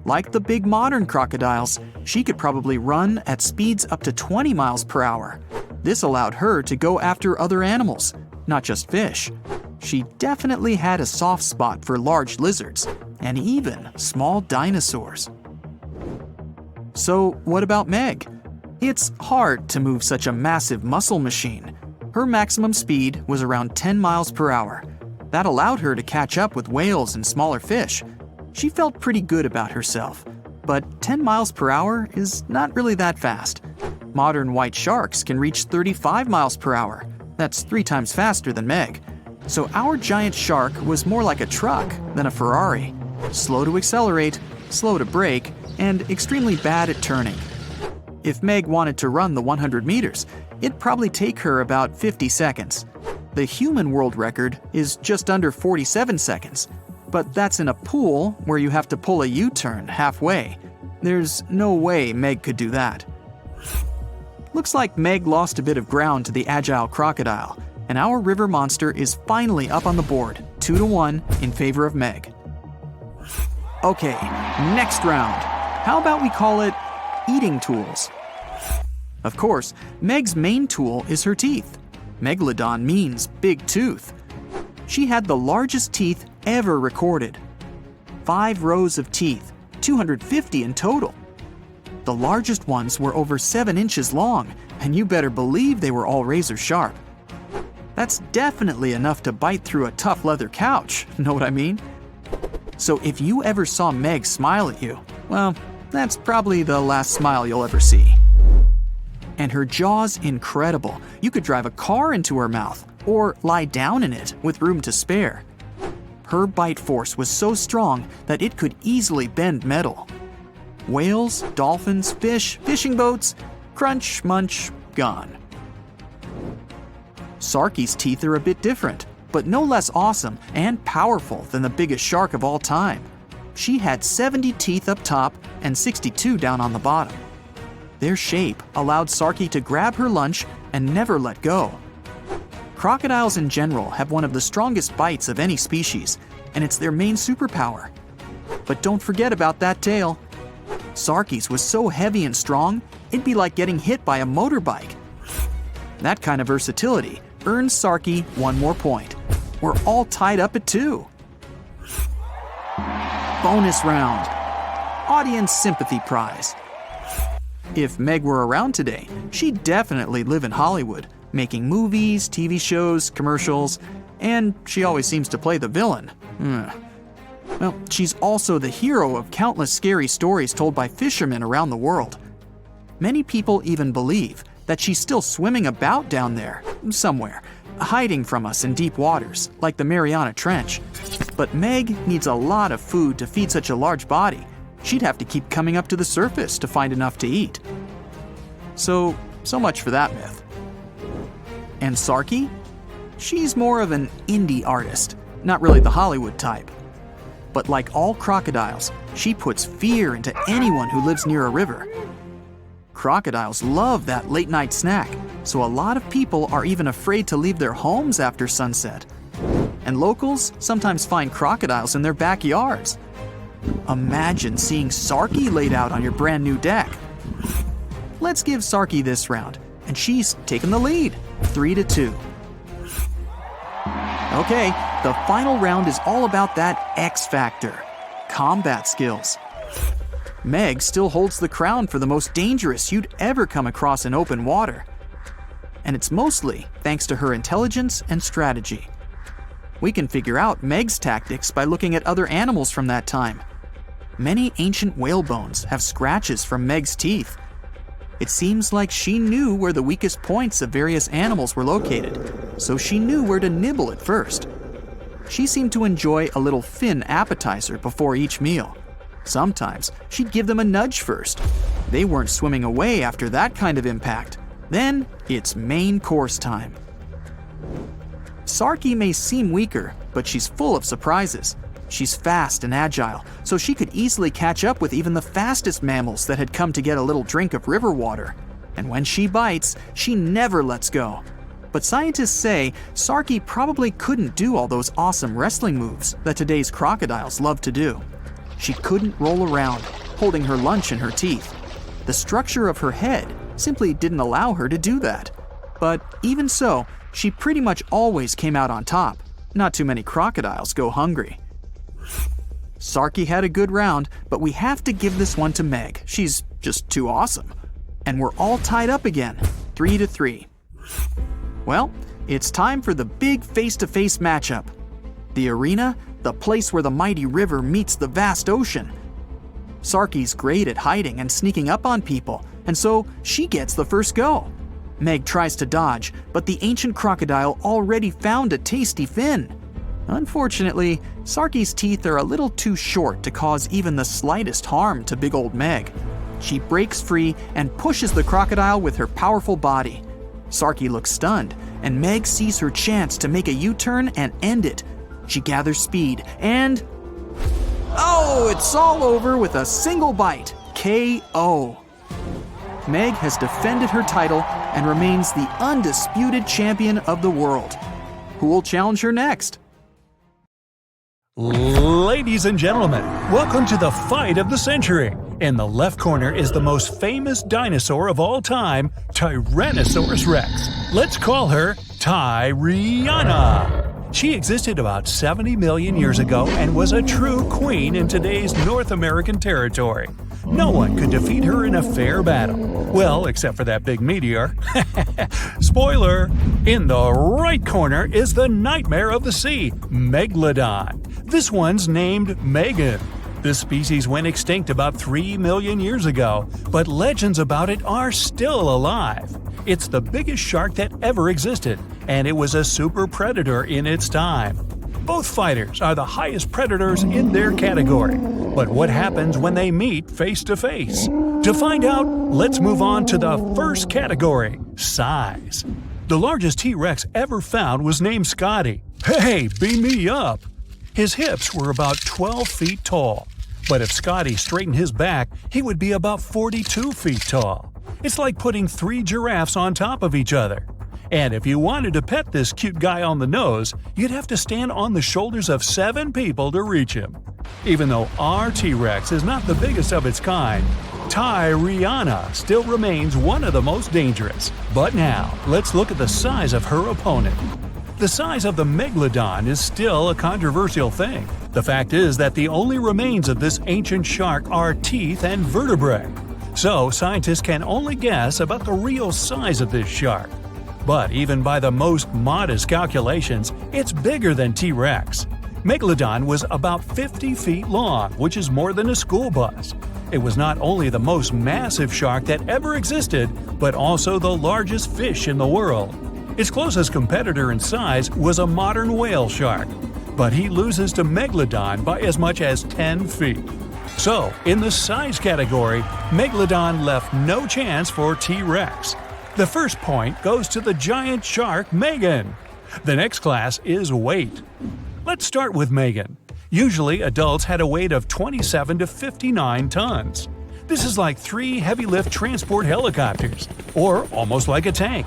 Like the big modern crocodiles, she could probably run at speeds up to 20 miles per hour. This allowed her to go after other animals, not just fish. She definitely had a soft spot for large lizards and even small dinosaurs. So what about Meg? It's hard to move such a massive muscle machine. Her maximum speed was around 10 miles per hour. That allowed her to catch up with whales and smaller fish. She felt pretty good about herself, but 10 miles per hour is not really that fast. Modern white sharks can reach 35 miles per hour. That's 3 times faster than Meg. So our giant shark was more like a truck than a Ferrari. Slow to accelerate, slow to brake, and extremely bad at turning. If Meg wanted to run the 100 meters, it'd probably take her about 50 seconds. The human world record is just under 47 seconds, but that's in a pool where you have to pull a U-turn halfway. There's no way Meg could do that. Looks like Meg lost a bit of ground to the agile crocodile, and our river monster is finally up on the board, 2-1 in favor of Meg. Okay, next round. How about we call it eating tools? Of course, Meg's main tool is her teeth. Megalodon means big tooth. She had the largest teeth ever recorded. 5 rows of teeth, 250 in total. The largest ones were over 7 inches long, and you better believe they were all razor sharp. That's definitely enough to bite through a tough leather couch, know what I mean? So if you ever saw Meg smile at you, well, that's probably the last smile you'll ever see. And her jaw's incredible. You could drive a car into her mouth, or lie down in it with room to spare. Her bite force was so strong that it could easily bend metal. Whales, dolphins, fish, fishing boats, crunch, munch, gone. Sarki's teeth are a bit different, but no less awesome and powerful than the biggest shark of all time. She had 70 teeth up top and 62 down on the bottom. Their shape allowed Sarki to grab her lunch and never let go. Crocodiles in general have one of the strongest bites of any species, and it's their main superpower. But don't forget about that tail. Sarki's was so heavy and strong, it'd be like getting hit by a motorbike. That kind of versatility earns Sarki 1 more point. We're all tied up at 2. Bonus round. Audience sympathy prize. If Meg were around today, she'd definitely live in Hollywood, making movies, TV shows, commercials, and she always seems to play the villain. Well, she's also the hero of countless scary stories told by fishermen around the world. Many people even believe that she's still swimming about down there, somewhere, hiding from us in deep waters, like the Mariana Trench. But Meg needs a lot of food to feed such a large body. She'd have to keep coming up to the surface to find enough to eat. So much for that myth. And Sarki? She's more of an indie artist, not really the Hollywood type. But like all crocodiles, she puts fear into anyone who lives near a river. Crocodiles love that late-night snack, so a lot of people are even afraid to leave their homes after sunset. And locals sometimes find crocodiles in their backyards. Imagine seeing Sarki laid out on your brand new deck. Let's give Sarki this round, and she's taken the lead, 3-2. Okay, the final round is all about that X factor, combat skills. Meg still holds the crown for the most dangerous you'd ever come across in open water. And it's mostly thanks to her intelligence and strategy. We can figure out Meg's tactics by looking at other animals from that time. Many ancient whale bones have scratches from Meg's teeth. It seems like she knew where the weakest points of various animals were located, so she knew where to nibble at first. She seemed to enjoy a little fin appetizer before each meal. Sometimes she'd give them a nudge first. They weren't swimming away after that kind of impact. Then it's main course time. Sarki may seem weaker, but she's full of surprises. She's fast and agile, so she could easily catch up with even the fastest mammals that had come to get a little drink of river water. And when she bites, she never lets go. But scientists say Sarki probably couldn't do all those awesome wrestling moves that today's crocodiles love to do. She couldn't roll around, holding her lunch in her teeth. The structure of her head simply didn't allow her to do that. But even so, she pretty much always came out on top. Not too many crocodiles go hungry. Sarki had a good round, but we have to give this one to Meg. She's just too awesome. And we're all tied up again, 3-3. Well, it's time for the big face-to-face matchup. The arena, the place where the mighty river meets the vast ocean. Sarki's great at hiding and sneaking up on people, and so she gets the first go. Meg tries to dodge, but the ancient crocodile already found a tasty fin. Unfortunately, Sarki's teeth are a little too short to cause even the slightest harm to big old Meg. She breaks free and pushes the crocodile with her powerful body. Sarki looks stunned, and Meg sees her chance to make a U-turn and end it. She gathers speed and... oh, it's all over with a single bite. KO. Meg has defended her title and remains the undisputed champion of the world. Who will challenge her next?
Ladies and gentlemen, welcome to the fight of the century. In the left corner is the most famous dinosaur of all time, Tyrannosaurus Rex. Let's call her Tyriana. She existed about 70 million years ago and was a true queen in today's North American territory. No one could defeat her in a fair battle. Well, except for that big meteor. Spoiler! In the right corner is the nightmare of the sea, Megalodon. This one's named Megan. This species went extinct about 3 million years ago, but legends about it are still alive. It's the biggest shark that ever existed, and it was a super predator in its time. Both fighters are the highest predators in their category. But what happens when they meet face to face? To find out, let's move on to the first category, size. The largest T-Rex ever found was named Scotty. Hey, beam me up! His hips were about 12 feet tall. But if Scotty straightened his back, he would be about 42 feet tall. It's like putting 3 giraffes on top of each other. And if you wanted to pet this cute guy on the nose, you'd have to stand on the shoulders of 7 people to reach him. Even though our T-Rex is not the biggest of its kind, Tyriana still remains one of the most dangerous. But now, let's look at the size of her opponent. The size of the Megalodon is still a controversial thing. The fact is that the only remains of this ancient shark are teeth and vertebrae. So scientists can only guess about the real size of this shark. But even by the most modest calculations, it's bigger than T-Rex. Megalodon was about 50 feet long, which is more than a school bus. It was not only the most massive shark that ever existed, but also the largest fish in the world. Its closest competitor in size was a modern whale shark, but he loses to Megalodon by as much as 10 feet. So, in the size category, Megalodon left no chance for T-Rex. The first point goes to the giant shark Megan. The next class is weight. Let's start with Megan. Usually, adults had a weight of 27 to 59 tons. This is like 3 heavy-lift transport helicopters, or almost like a tank.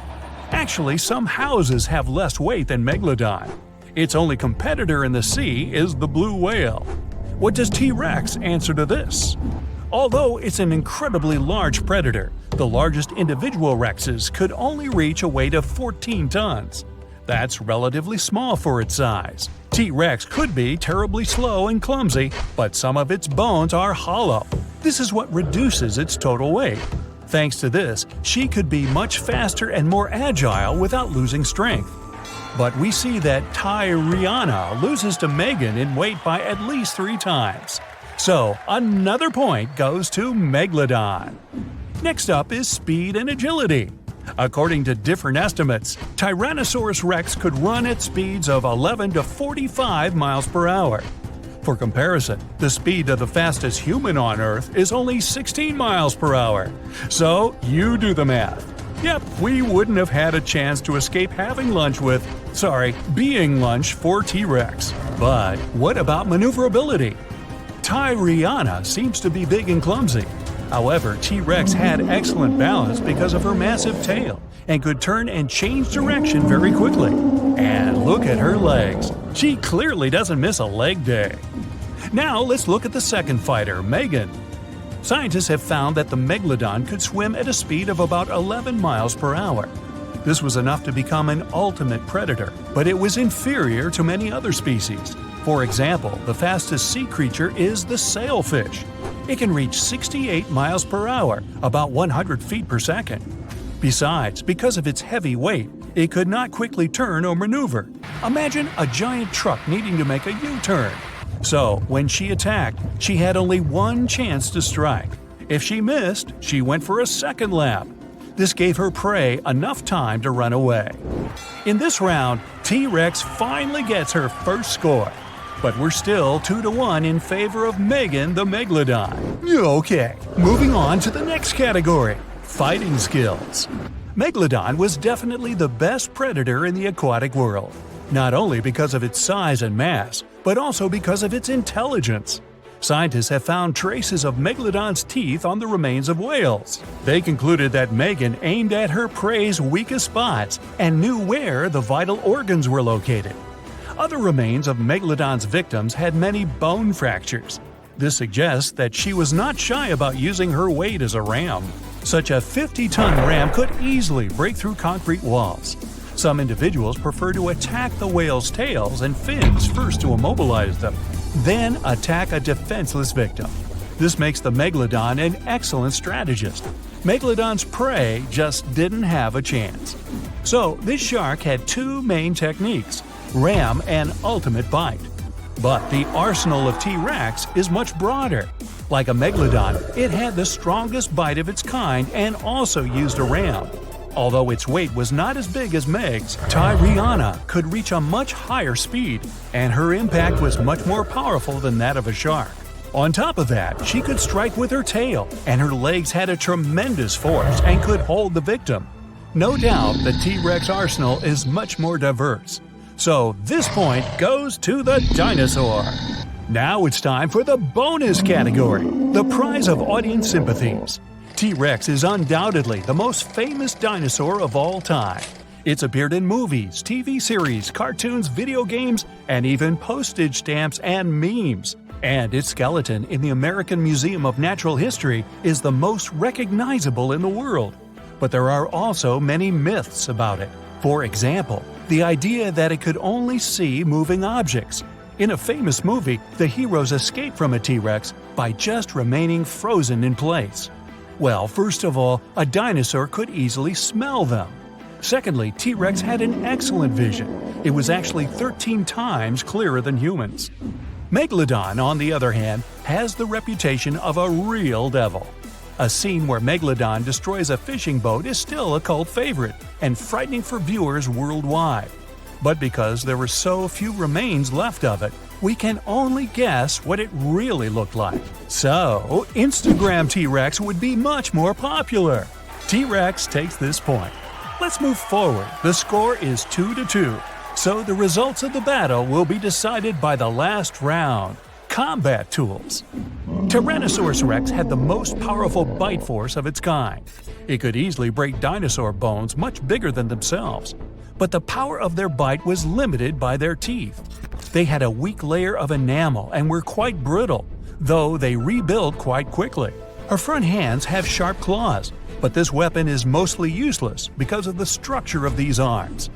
Actually, some houses have less weight than Megalodon. Its only competitor in the sea is the blue whale. What does T-Rex answer to this? Although it's an incredibly large predator, the largest individual rexes could only reach a weight of 14 tons. That's relatively small for its size. T-Rex could be terribly slow and clumsy, but some of its bones are hollow. This is what reduces its total weight. Thanks to this, she could be much faster and more agile without losing strength. But we see that Tyriana loses to Megan in weight by at least 3 times. So, another point goes to Megalodon. Next up is speed and agility. According to different estimates, Tyrannosaurus rex could run at speeds of 11 to 45 miles per hour. For comparison, the speed of the fastest human on Earth is only 16 miles per hour. So, you do the math. Yep, we wouldn't have had a chance to escape having lunch with, being lunch for T-Rex. But what about maneuverability? Tyriana seems to be big and clumsy. However, T-Rex had excellent balance because of her massive tail and could turn and change direction very quickly. And look at her legs. She clearly doesn't miss a leg day. Now let's look at the second fighter, Megan. Scientists have found that the Megalodon could swim at a speed of about 11 miles per hour. This was enough to become an ultimate predator, but it was inferior to many other species. For example, the fastest sea creature is the sailfish. It can reach 68 miles per hour, about 100 feet per second. Besides, because of its heavy weight, it could not quickly turn or maneuver. Imagine a giant truck needing to make a U-turn. So, when she attacked, she had only one chance to strike. If she missed, she went for a second lap. This gave her prey enough time to run away. In this round, T-Rex finally gets her first score. But we're still 2-1 in favor of Megan the Megalodon. Okay, moving on to the next category, fighting skills. Megalodon was definitely the best predator in the aquatic world, not only because of its size and mass, but also because of its intelligence. Scientists have found traces of Megalodon's teeth on the remains of whales. They concluded that Megan aimed at her prey's weakest spots and knew where the vital organs were located. Other remains of Megalodon's victims had many bone fractures. This suggests that she was not shy about using her weight as a ram. Such a 50-ton ram could easily break through concrete walls. Some individuals prefer to attack the whale's tails and fins first to immobilize them, then attack a defenseless victim. This makes the Megalodon an excellent strategist. Megalodon's prey just didn't have a chance. So, this shark had 2 main techniques: ram and ultimate bite. But the arsenal of T-Rex is much broader. Like a Megalodon, it had the strongest bite of its kind and also used a ram. Although its weight was not as big as Meg's, Tyriana could reach a much higher speed, and her impact was much more powerful than that of a shark. On top of that, she could strike with her tail, and her legs had a tremendous force and could hold the victim. No doubt the T-Rex arsenal is much more diverse. So this point goes to the dinosaur. Now it's time for the bonus category, the prize of audience sympathies. T-Rex is undoubtedly the most famous dinosaur of all time. It's appeared in movies, TV series, cartoons, video games, and even postage stamps and memes. And its skeleton in the American Museum of Natural History is the most recognizable in the world. But there are also many myths about it. For example, the idea that it could only see moving objects. In a famous movie, the heroes escape from a T-Rex by just remaining frozen in place. Well, first of all, a dinosaur could easily smell them. Secondly, T-Rex had an excellent vision. It was actually 13 times clearer than humans. Megalodon, on the other hand, has the reputation of a real devil. A scene where Megalodon destroys a fishing boat is still a cult favorite and frightening for viewers worldwide. But because there were so few remains left of it, we can only guess what it really looked like. So, Instagram T-Rex would be much more popular. T-Rex takes this point. Let's move forward. The score is 2-2. So the results of the battle will be decided by the last round. Combat tools. Tyrannosaurus rex had the most powerful bite force of its kind. It could easily break dinosaur bones much bigger than themselves. But the power of their bite was limited by their teeth. They had a weak layer of enamel and were quite brittle, though they rebuild quite quickly. Her front hands have sharp claws, but this weapon is mostly useless because of the structure of these arms.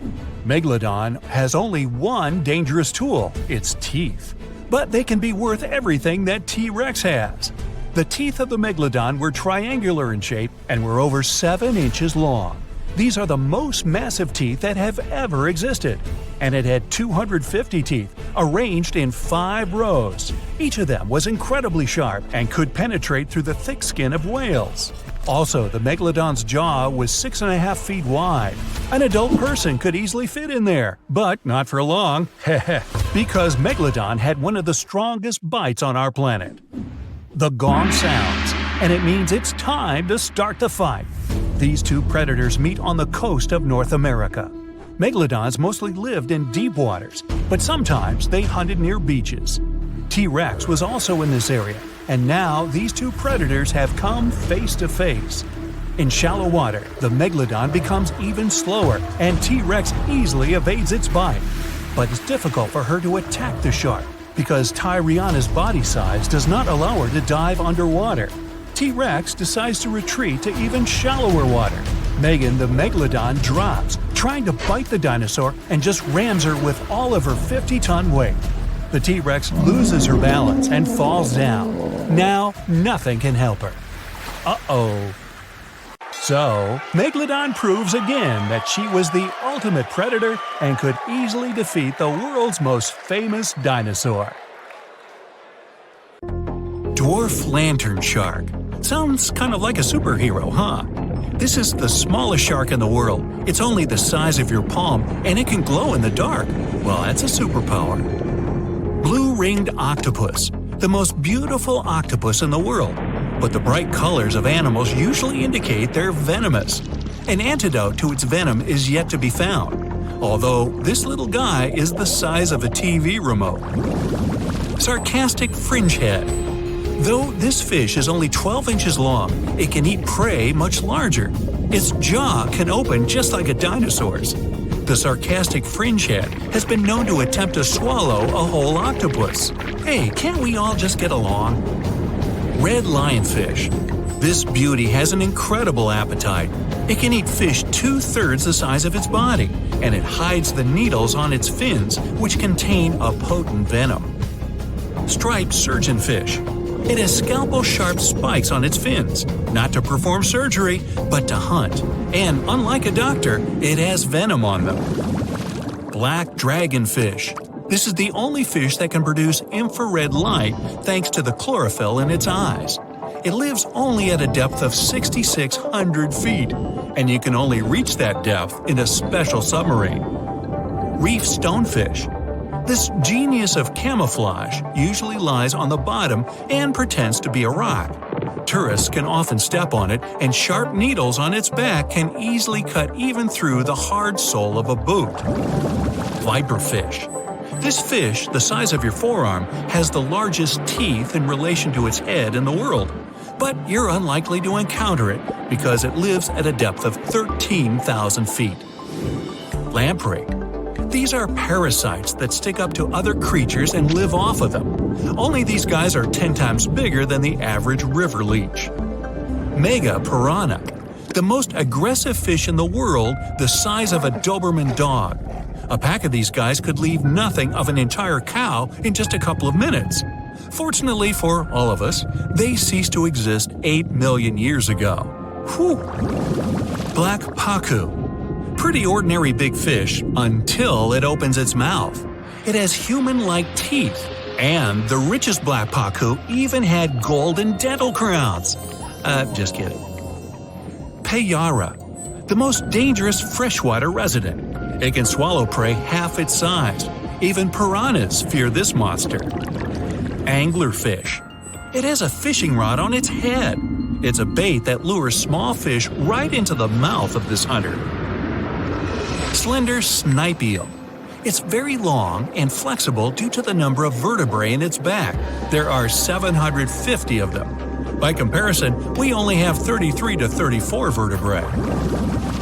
Megalodon has only one dangerous tool, its teeth. But they can be worth everything that T-Rex has. The teeth of the Megalodon were triangular in shape and were over 7 inches long. These are the most massive teeth that have ever existed, and it had 250 teeth, arranged in 5 rows. Each of them was incredibly sharp and could penetrate through the thick skin of whales. Also, the Megalodon's jaw was 6.5 feet wide. An adult person could easily fit in there, but not for long, because Megalodon had one of the strongest bites on our planet. The gong sounds, and it means it's time to start the fight. These two predators meet on the coast of North America. Megalodons mostly lived in deep waters, but sometimes they hunted near beaches. T-Rex was also in this area, and now these two predators have come face to face. In shallow water, the Megalodon becomes even slower, and T-Rex easily evades its bite. But it's difficult for her to attack the shark, because Tyriana's body size does not allow her to dive underwater. T-Rex decides to retreat to even shallower water. Megan the Megalodon drops, trying to bite the dinosaur, and just rams her with all of her 50-ton weight. The T-Rex loses her balance and falls down. Now, nothing can help her. Uh-oh. So, Megalodon proves again that she was the ultimate predator and could easily defeat the world's most famous dinosaur. Dwarf lantern shark. Sounds kind of like a superhero, huh? This is the smallest shark in the world. It's only the size of your palm, and it can glow in the dark. Well, that's a superpower. Blue-ringed octopus. The most beautiful octopus in the world. But the bright colors of animals usually indicate they're venomous. An antidote to its venom is yet to be found, although this little guy is the size of a TV remote. Sarcastic fringehead. Though this fish is only 12 inches long, it can eat prey much larger. Its jaw can open just like a dinosaur's. The sarcastic fringehead has been known to attempt to swallow a whole octopus. Hey, can't we all just get along? Red lionfish. This beauty has an incredible appetite. It can eat fish 2/3 the size of its body, and it hides the needles on its fins, which contain a potent venom. Striped surgeonfish. It has scalpel-sharp spikes on its fins, not to perform surgery, but to hunt. And unlike a doctor, it has venom on them. Black dragonfish. This is the only fish that can produce infrared light thanks to the chlorophyll in its eyes. It lives only at a depth of 6,600 feet, and you can only reach that depth in a special submarine. Reef stonefish. This genius of camouflage usually lies on the bottom and pretends to be a rock. Tourists can often step on it, and sharp needles on its back can easily cut even through the hard sole of a boot. Viperfish. This fish, the size of your forearm, has the largest teeth in relation to its head in the world. But you're unlikely to encounter it because it lives at a depth of 13,000 feet. Lamprey. These are parasites that stick up to other creatures and live off of them. Only these guys are 10 times bigger than the average river leech. Mega piranha. The most aggressive fish in the world, the size of a Doberman dog. A pack of these guys could leave nothing of an entire cow in just a couple of minutes. Fortunately for all of us, they ceased to exist 8 million years ago. Whew! Black pacu. Pretty ordinary big fish until it opens its mouth. It has human-like teeth, and the richest black pacu even had golden dental crowns. Just kidding. Payara, the most dangerous freshwater resident. It can swallow prey half its size. Even piranhas fear this monster. Anglerfish. It has a fishing rod on its head. It's a bait that lures small fish right into the mouth of this hunter. Slender snipe eel. It's very long and flexible due to the number of vertebrae in its back. There are 750 of them. By comparison, we only have 33 to 34 vertebrae.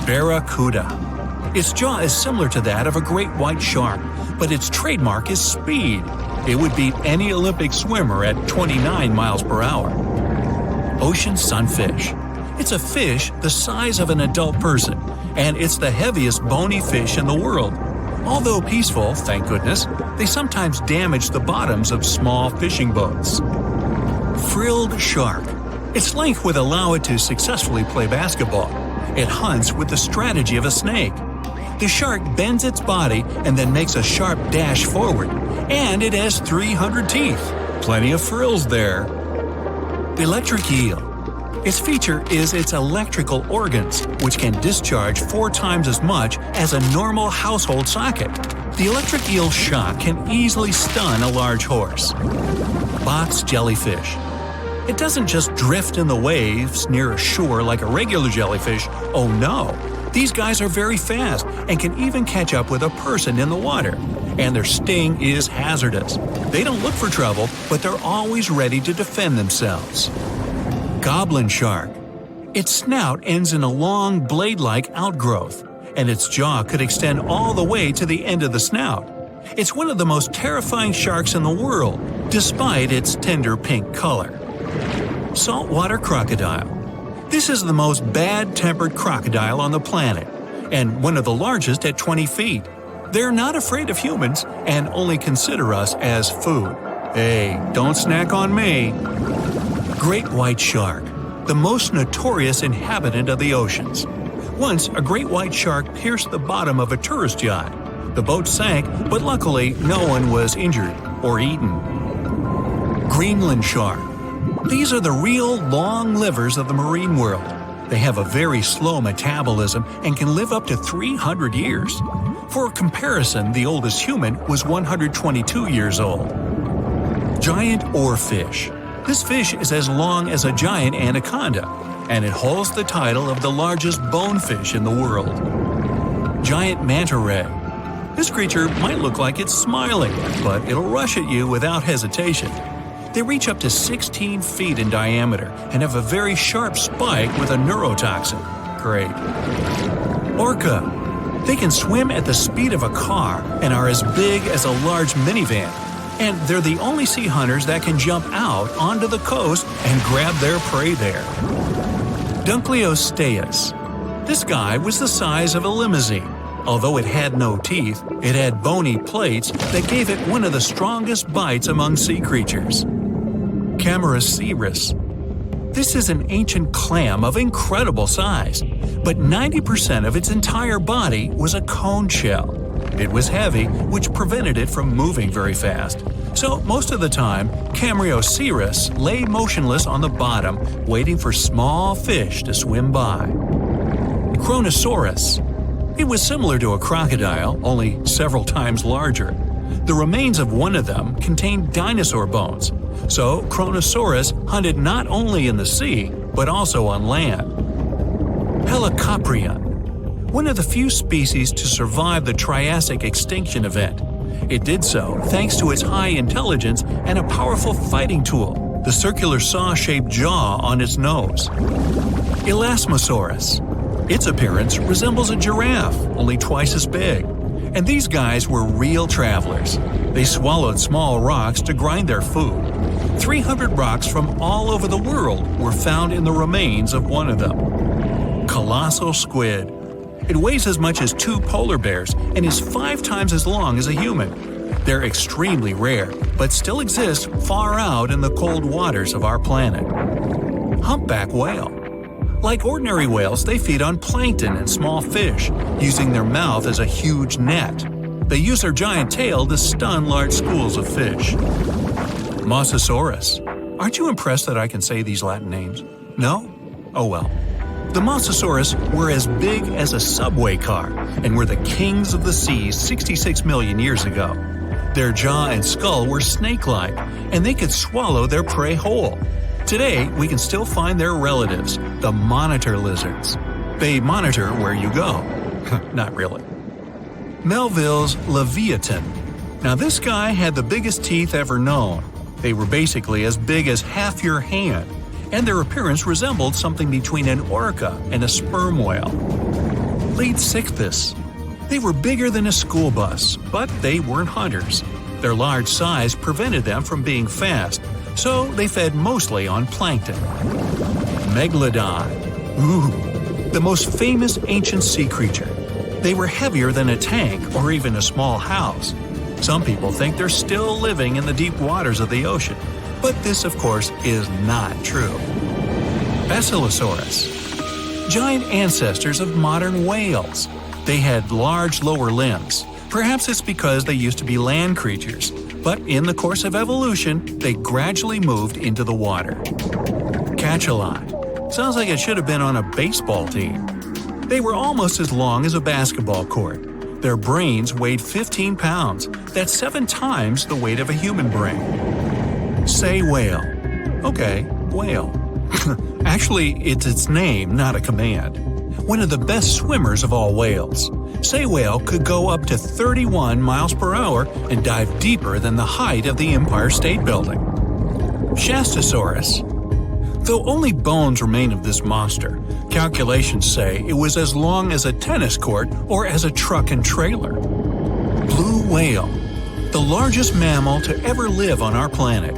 Barracuda. Its jaw is similar to that of a great white shark, but its trademark is speed. It would beat any Olympic swimmer at 29 miles per hour. Ocean sunfish. It's a fish the size of an adult person, and it's the heaviest bony fish in the world. Although peaceful, thank goodness, they sometimes damage the bottoms of small fishing boats. Frilled shark. Its length would allow it to successfully play basketball. It hunts with the strategy of a snake. The shark bends its body and then makes a sharp dash forward, and it has 300 teeth. Plenty of frills there. Electric eel. Its feature is its electrical organs, which can discharge 4 times as much as a normal household socket. The electric eel's shock can easily stun a large horse. Box jellyfish. It doesn't just drift in the waves near a shore like a regular jellyfish. Oh no! These guys are very fast and can even catch up with a person in the water. And their sting is hazardous. They don't look for trouble, but they're always ready to defend themselves. Goblin shark. Its snout ends in a long blade-like outgrowth, and its jaw could extend all the way to the end of the snout. It's one of the most terrifying sharks in the world, despite its tender pink color. Saltwater crocodile. This is the most bad-tempered crocodile on the planet, and one of the largest at 20 feet. They're not afraid of humans and only consider us as food. Hey, don't snack on me. Great white shark, the most notorious inhabitant of the oceans. Once, a great white shark pierced the bottom of a tourist yacht. The boat sank, but luckily no one was injured or eaten. Greenland shark. These are the real long livers of the marine world. They have a very slow metabolism and can live up to 300 years. For comparison, the oldest human was 122 years old. Giant oarfish. This fish is as long as a giant anaconda, and it holds the title of the largest bonefish in the world. Giant manta ray. This creature might look like it's smiling, but it'll rush at you without hesitation. They reach up to 16 feet in diameter and have a very sharp spike with a neurotoxin. Great. Orca. They can swim at the speed of a car and are as big as a large minivan. And they're the only sea hunters that can jump out onto the coast and grab their prey there. Dunkleosteus. This guy was the size of a limousine. Although it had no teeth, it had bony plates that gave it one of the strongest bites among sea creatures. Camarasaurus. This is an ancient clam of incredible size, but 90% of its entire body was a cone shell. It was heavy, which prevented it from moving very fast. So most of the time, Camrioceras lay motionless on the bottom, waiting for small fish to swim by. Kronosaurus. It was similar to a crocodile, only several times larger. The remains of one of them contained dinosaur bones, so Kronosaurus hunted not only in the sea, but also on land. Helicoprion. One of the few species to survive the Triassic extinction event. It did so thanks to its high intelligence and a powerful fighting tool, the circular saw-shaped jaw on its nose. Elasmosaurus. Its appearance resembles a giraffe, only twice as big. And these guys were real travelers. They swallowed small rocks to grind their food. 300 rocks from all over the world were found in the remains of one of them. Colossal squid. It weighs as much as 2 polar bears and is 5 times as long as a human. They're extremely rare, but still exist far out in the cold waters of our planet. Humpback whale. Like ordinary whales, they feed on plankton and small fish, using their mouth as a huge net. They use their giant tail to stun large schools of fish. Mosasaurus. Aren't you impressed that I can say these Latin names? No? Oh well. The Mosasaurus were as big as a subway car and were the kings of the seas 66 million years ago. Their jaw and skull were snake-like, and they could swallow their prey whole. Today, we can still find their relatives, the monitor lizards. They monitor where you go. Not really. Melville's Leviathan. Now this guy had the biggest teeth ever known. They were basically as big as half your hand, and their appearance resembled something between an orca and a sperm whale. Leadsichthys. They were bigger than a school bus, but they weren't hunters. Their large size prevented them from being fast, so they fed mostly on plankton. Megalodon. Ooh, the most famous ancient sea creature. They were heavier than a tank or even a small house. Some people think they're still living in the deep waters of the ocean, but this, of course, is not true. Basilosaurus. Giant ancestors of modern whales. They had large lower limbs. Perhaps it's because they used to be land creatures, but in the course of evolution, they gradually moved into the water. Cachalot. Sounds like it should have been on a baseball team. They were almost as long as a basketball court. Their brains weighed 15 pounds. That's 7 times the weight of a human brain. Say whale. Okay, whale. Actually, it's its name, not a command. One of the best swimmers of all whales. Say whale could go up to 31 miles per hour and dive deeper than the height of the Empire State Building. Shastosaurus. Though only bones remain of this monster, calculations say it was as long as a tennis court or as a truck and trailer. Blue whale. The largest mammal to ever live on our planet.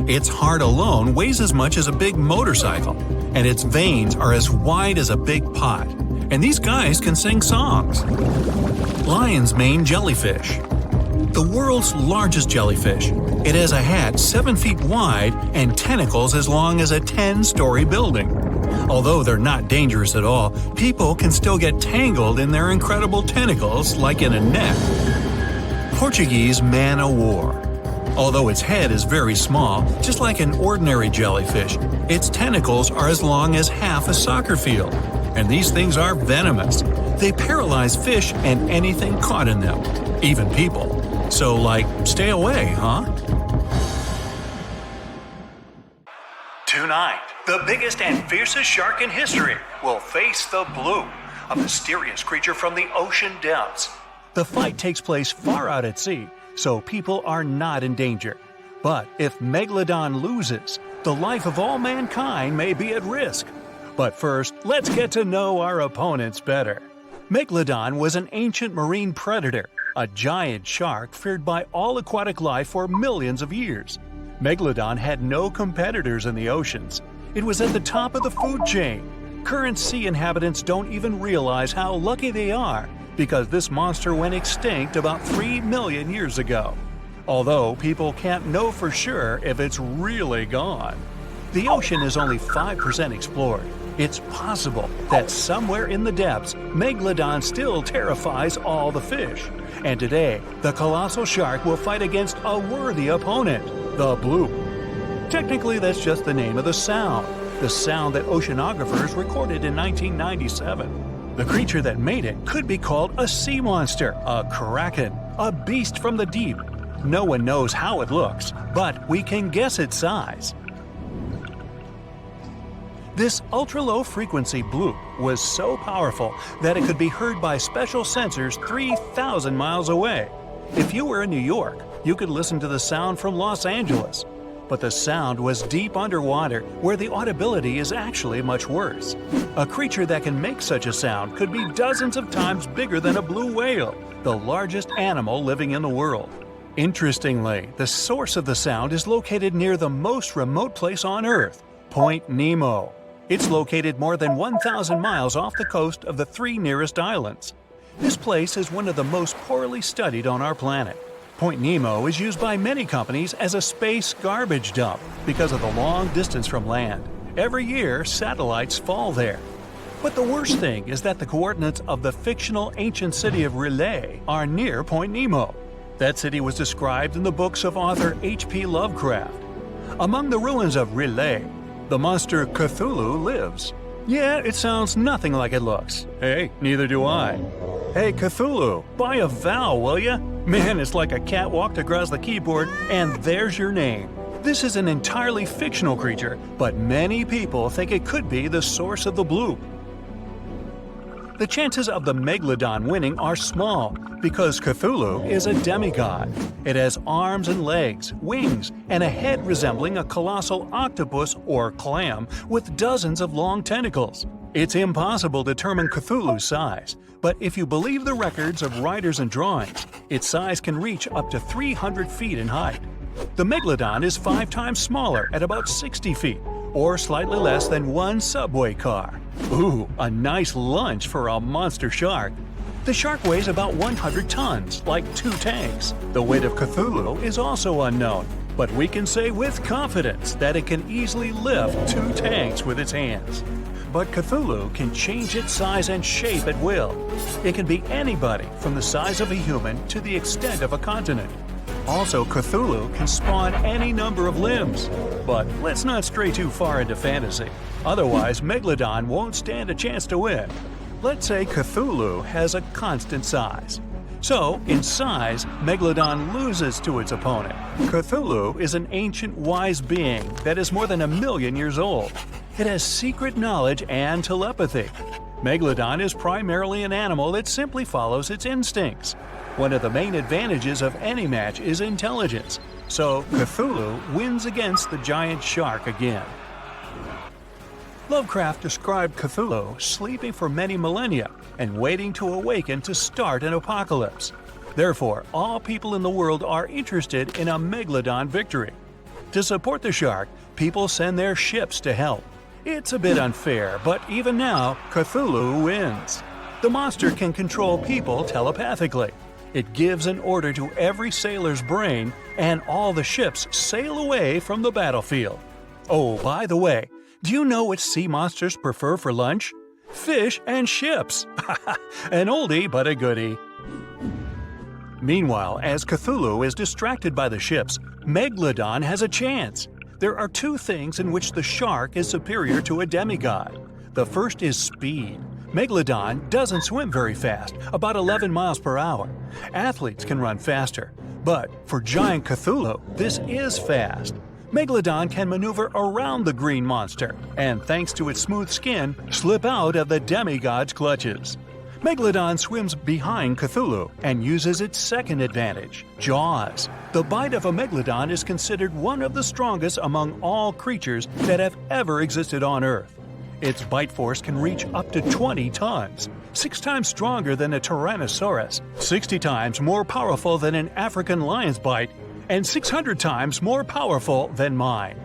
Its heart alone weighs as much as a big motorcycle, and its veins are as wide as a big pot. And these guys can sing songs. Lion's mane jellyfish. The world's largest jellyfish. It has a hat 7 feet wide and tentacles as long as a 10-story building. Although they're not dangerous at all, people can still get tangled in their incredible tentacles like in a net. Portuguese man-o'-war. Although its head is very small, just like an ordinary jellyfish, its tentacles are as long as half a soccer field. And these things are venomous. They paralyze fish and anything caught in them, even people. So, stay away, huh? Tonight, the biggest and fiercest shark in history will face the bloop, a mysterious creature from the ocean depths. The fight takes place far out at sea, so people are not in danger. But if Megalodon loses, the life of all mankind may be at risk. But first, let's get to know our opponents better. Megalodon was an ancient marine predator, a giant shark feared by all aquatic life for millions of years. Megalodon had no competitors in the oceans. It was at the top of the food chain. Current sea inhabitants don't even realize how lucky they are because this monster went extinct about 3 million years ago. Although people can't know for sure if it's really gone. The ocean is only 5% explored. It's possible that somewhere in the depths, Megalodon still terrifies all the fish. And today, the colossal shark will fight against a worthy opponent, the bloop. Technically, that's just the name of the sound that oceanographers recorded in 1997. The creature that made it could be called a sea monster, a kraken, a beast from the deep. No one knows how it looks, but we can guess its size. This ultra-low frequency bloop was so powerful that it could be heard by special sensors 3,000 miles away. If you were in New York, you could listen to the sound from Los Angeles. But the sound was deep underwater, where the audibility is actually much worse. A creature that can make such a sound could be dozens of times bigger than a blue whale, the largest animal living in the world. Interestingly, the source of the sound is located near the most remote place on Earth, Point Nemo. It's located more than 1,000 miles off the coast of the 3 nearest islands. This place is one of the most poorly studied on our planet. Point Nemo is used by many companies as a space garbage dump because of the long distance from land. Every year, satellites fall there. But the worst thing is that the coordinates of the fictional ancient city of R'lyeh are near Point Nemo. That city was described in the books of author H.P. Lovecraft. Among the ruins of R'lyeh, the monster Cthulhu lives. Yeah, it sounds nothing like it looks. Hey, neither do I. Hey Cthulhu, buy a vowel, will ya? Man, it's like a cat walked across the keyboard and there's your name. This is an entirely fictional creature, but many people think it could be the source of the bloop. The chances of the Megalodon winning are small because Cthulhu is a demigod. It has arms and legs, wings, and a head resembling a colossal octopus or clam with dozens of long tentacles. It's impossible to determine Cthulhu's size, but if you believe the records of writers and drawings, its size can reach up to 300 feet in height. The Megalodon is 5 times smaller at about 60 feet, or slightly less than one subway car. Ooh, a nice lunch for a monster shark. The shark weighs about 100 tons, like 2 tanks. The weight of Cthulhu is also unknown, but we can say with confidence that it can easily lift 2 tanks with its hands. But Cthulhu can change its size and shape at will. It can be anybody from the size of a human to the extent of a continent. Also, Cthulhu can spawn any number of limbs. But let's not stray too far into fantasy. Otherwise, Megalodon won't stand a chance to win. Let's say Cthulhu has a constant size. So, in size, Megalodon loses to its opponent. Cthulhu is an ancient wise being that is more than 1 million years old. It has secret knowledge and telepathy. Megalodon is primarily an animal that simply follows its instincts. One of the main advantages of any match is intelligence, so Cthulhu wins against the giant shark again. Lovecraft described Cthulhu sleeping for many millennia and waiting to awaken to start an apocalypse. Therefore, all people in the world are interested in a Megalodon victory. To support the shark, people send their ships to help. It's a bit unfair, but even now, Cthulhu wins. The monster can control people telepathically. It gives an order to every sailor's brain, and all the ships sail away from the battlefield. Oh, by the way, do you know what sea monsters prefer for lunch? Fish and ships! An oldie but a goodie. Meanwhile, as Cthulhu is distracted by the ships, Megalodon has a chance. There are 2 things in which the shark is superior to a demigod. The first is speed. Megalodon doesn't swim very fast, about 11 miles per hour. Athletes can run faster, but for giant Cthulhu, this is fast. Megalodon can maneuver around the green monster, and thanks to its smooth skin, slip out of the demigod's clutches. Megalodon swims behind Cthulhu and uses its second advantage, jaws. The bite of a Megalodon is considered one of the strongest among all creatures that have ever existed on Earth. Its bite force can reach up to 20 tons, 6 times stronger than a Tyrannosaurus, 60 times more powerful than an African lion's bite, and 600 times more powerful than mine.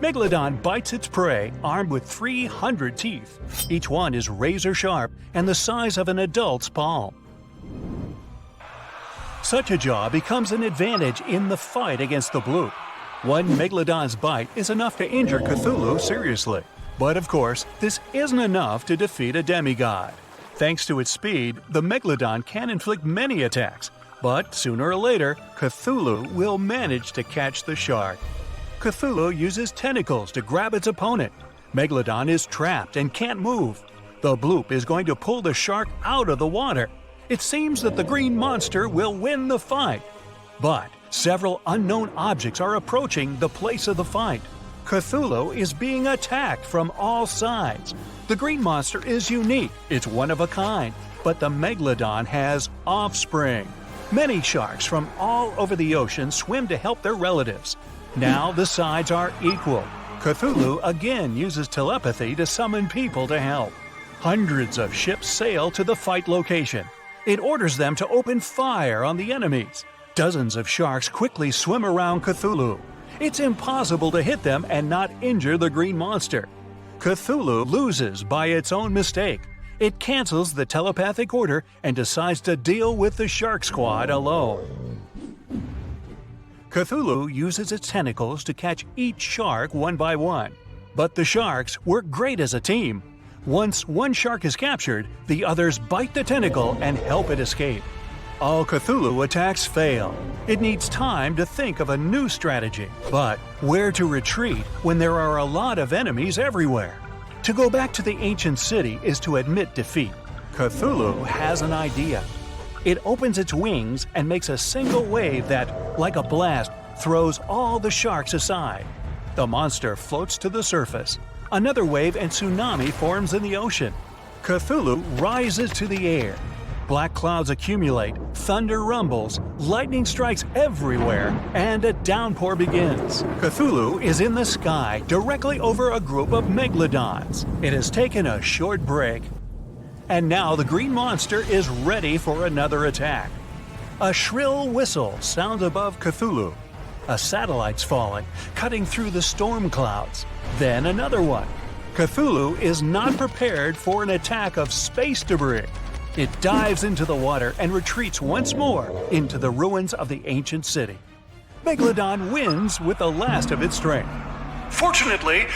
Megalodon bites its prey armed with 300 teeth. Each one is razor sharp and the size of an adult's palm. Such a jaw becomes an advantage in the fight against the bloop. One Megalodon's bite is enough to injure Cthulhu seriously. But of course, this isn't enough to defeat a demigod. Thanks to its speed, the Megalodon can inflict many attacks, but sooner or later, Cthulhu will manage to catch the shark. Cthulhu uses tentacles to grab its opponent. Megalodon is trapped and can't move. The bloop is going to pull the shark out of the water. It seems that the green monster will win the fight. But several unknown objects are approaching the place of the fight. Cthulhu is being attacked from all sides. The green monster is unique, it's one of a kind, but the Megalodon has offspring. Many sharks from all over the ocean swim to help their relatives. Now the sides are equal. Cthulhu again uses telepathy to summon people to help. Hundreds of ships sail to the fight location. It orders them to open fire on the enemies. Dozens of sharks quickly swim around Cthulhu. It's impossible to hit them and not injure the green monster. Cthulhu loses by its own mistake. It cancels the telepathic order and decides to deal with the shark squad alone. Cthulhu uses its tentacles to catch each shark one by one. But the sharks work great as a team. Once one shark is captured, the others bite the tentacle and help it escape. All Cthulhu attacks fail. It needs time to think of a new strategy. But where to retreat when there are a lot of enemies everywhere? To go back to the ancient city is to admit defeat. Cthulhu has an idea. It opens its wings and makes a single wave that, like a blast, throws all the sharks aside. The monster floats to the surface. Another wave and tsunami forms in the ocean. Cthulhu rises to the air. Black clouds accumulate, thunder rumbles, lightning strikes everywhere, and a downpour begins. Cthulhu is in the sky, directly over a group of megalodons. It has taken a short break. And now the green monster is ready for another attack. A shrill whistle sounds above Cthulhu. A satellite's falling, cutting through the storm clouds. Then another one. Cthulhu is not prepared for an attack of space debris. It dives into the water and retreats once more into the ruins of the ancient city. Megalodon wins with the last of its strength. Fortunately,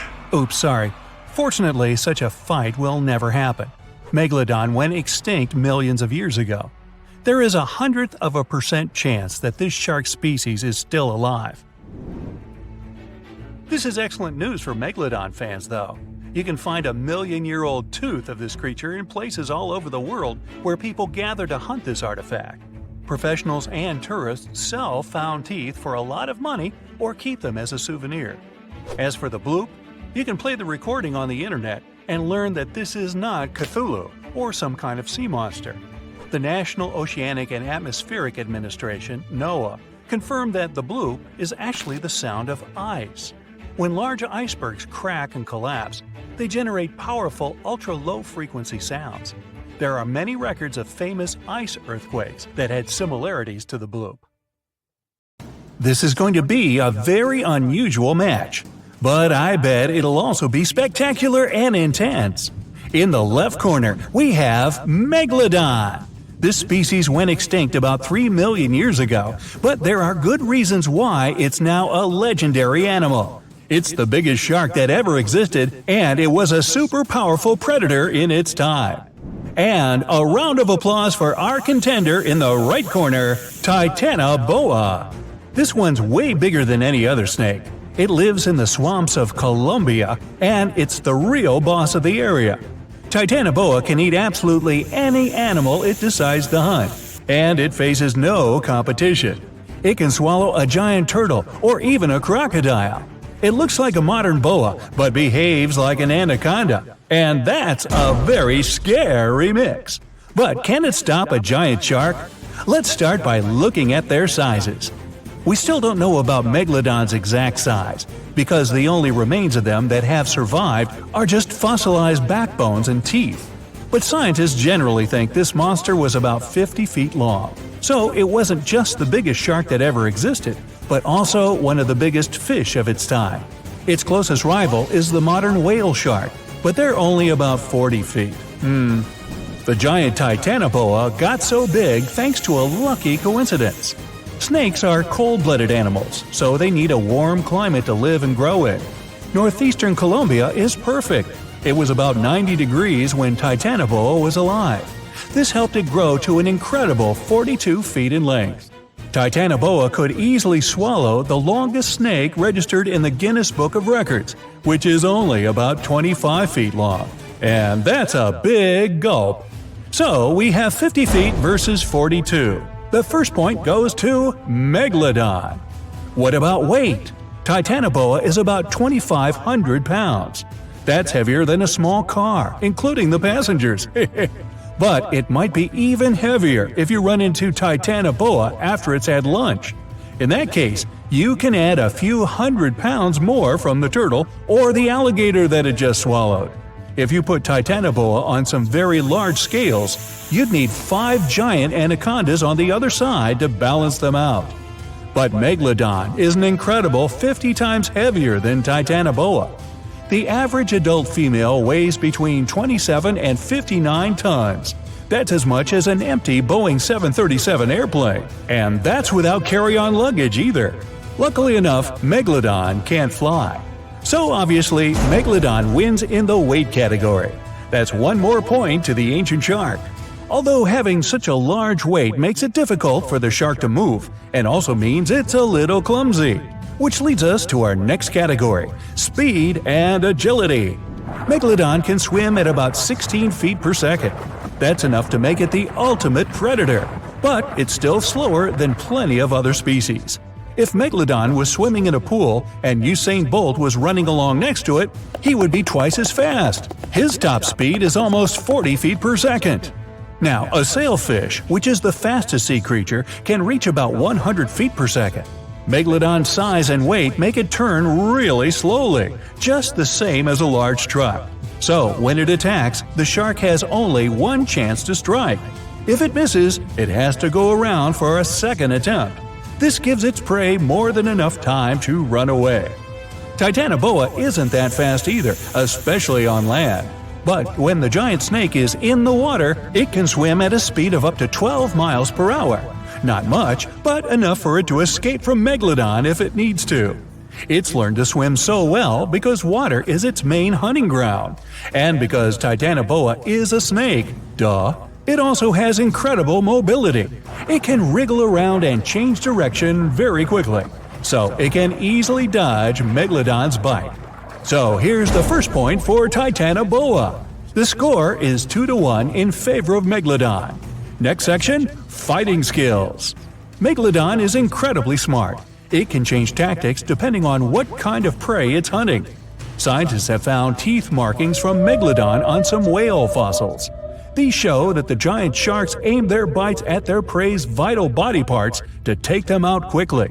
such a fight will never happen. Megalodon went extinct millions of years ago. There is 0.01% chance that this shark species is still alive. This is excellent news for Megalodon fans, though. You can find a million-year-old tooth of this creature in places all over the world where people gather to hunt this artifact. Professionals and tourists sell found teeth for a lot of money or keep them as a souvenir. As for the bloop, you can play the recording on the internet and learn that this is not Cthulhu or some kind of sea monster. The National Oceanic and Atmospheric Administration, NOAA, confirmed that the bloop is actually the sound of ice. When large icebergs crack and collapse, they generate powerful ultra-low frequency sounds. There are many records of famous ice earthquakes that had similarities to the bloop. This is going to be a very unusual match, but I bet it'll also be spectacular and intense. In the left corner, we have Megalodon. This species went extinct about 3 million years ago, but there are good reasons why it's now a legendary animal. It's the biggest shark that ever existed, and it was a super powerful predator in its time. And a round of applause for our contender in the right corner, Titanoboa. This one's way bigger than any other snake. It lives in the swamps of Colombia, and it's the real boss of the area. Titanoboa can eat absolutely any animal it decides to hunt, and it faces no competition. It can swallow a giant turtle or even a crocodile. It looks like a modern boa, but behaves like an anaconda. And that's a very scary mix. But can it stop a giant shark? Let's start by looking at their sizes. We still don't know about Megalodon's exact size, because the only remains of them that have survived are just fossilized backbones and teeth. But scientists generally think this monster was about 50 feet long. So it wasn't just the biggest shark that ever existed, but also one of the biggest fish of its time. Its closest rival is the modern whale shark, but they're only about 40 feet. The giant Titanoboa got so big thanks to a lucky coincidence. Snakes are cold-blooded animals, so they need a warm climate to live and grow in. Northeastern Colombia is perfect. It was about 90 degrees when titanoboa was alive. This helped it grow to an incredible 42 feet in length. Titanoboa could easily swallow the longest snake registered in the Guinness Book of Records, which is only about 25 feet long. And that's a big gulp. So we have 50 feet versus 42. The first point goes to Megalodon. What about weight? Titanoboa is about 2,500 pounds. That's heavier than a small car, including the passengers. But it might be even heavier if you run into Titanoboa after it's had lunch. In that case, you can add a few hundred pounds more from the turtle or the alligator that it just swallowed. If you put Titanoboa on some very large scales, you'd need 5 giant anacondas on the other side to balance them out. But Megalodon is an incredible 50 times heavier than Titanoboa. The average adult female weighs between 27 and 59 tons. That's as much as an empty Boeing 737 airplane. And that's without carry-on luggage either. Luckily enough, Megalodon can't fly. So obviously, Megalodon wins in the weight category. That's one more point to the ancient shark. Although having such a large weight makes it difficult for the shark to move, and also means it's a little clumsy. Which leads us to our next category, speed and agility. Megalodon can swim at about 16 feet per second. That's enough to make it the ultimate predator, but it's still slower than plenty of other species. If Megalodon was swimming in a pool and Usain Bolt was running along next to it, he would be twice as fast. His top speed is almost 40 feet per second. Now, a sailfish, which is the fastest sea creature, can reach about 100 feet per second. Megalodon's size and weight make it turn really slowly, just the same as a large truck. So, when it attacks, the shark has only one chance to strike. If it misses, it has to go around for a second attempt. This gives its prey more than enough time to run away. Titanoboa isn't that fast either, especially on land. But when the giant snake is in the water, it can swim at a speed of up to 12 miles per hour. Not much, but enough for it to escape from Megalodon if it needs to. It's learned to swim so well because water is its main hunting ground. And because Titanoboa is a snake, duh, it also has incredible mobility. It can wriggle around and change direction very quickly, so it can easily dodge Megalodon's bite. So here's the first point for Titanoboa. The score is 2-1 in favor of Megalodon. Next section, fighting skills. Megalodon is incredibly smart. It can change tactics depending on what kind of prey it's hunting. Scientists have found teeth markings from Megalodon on some whale fossils. These show that the giant sharks aim their bites at their prey's vital body parts to take them out quickly.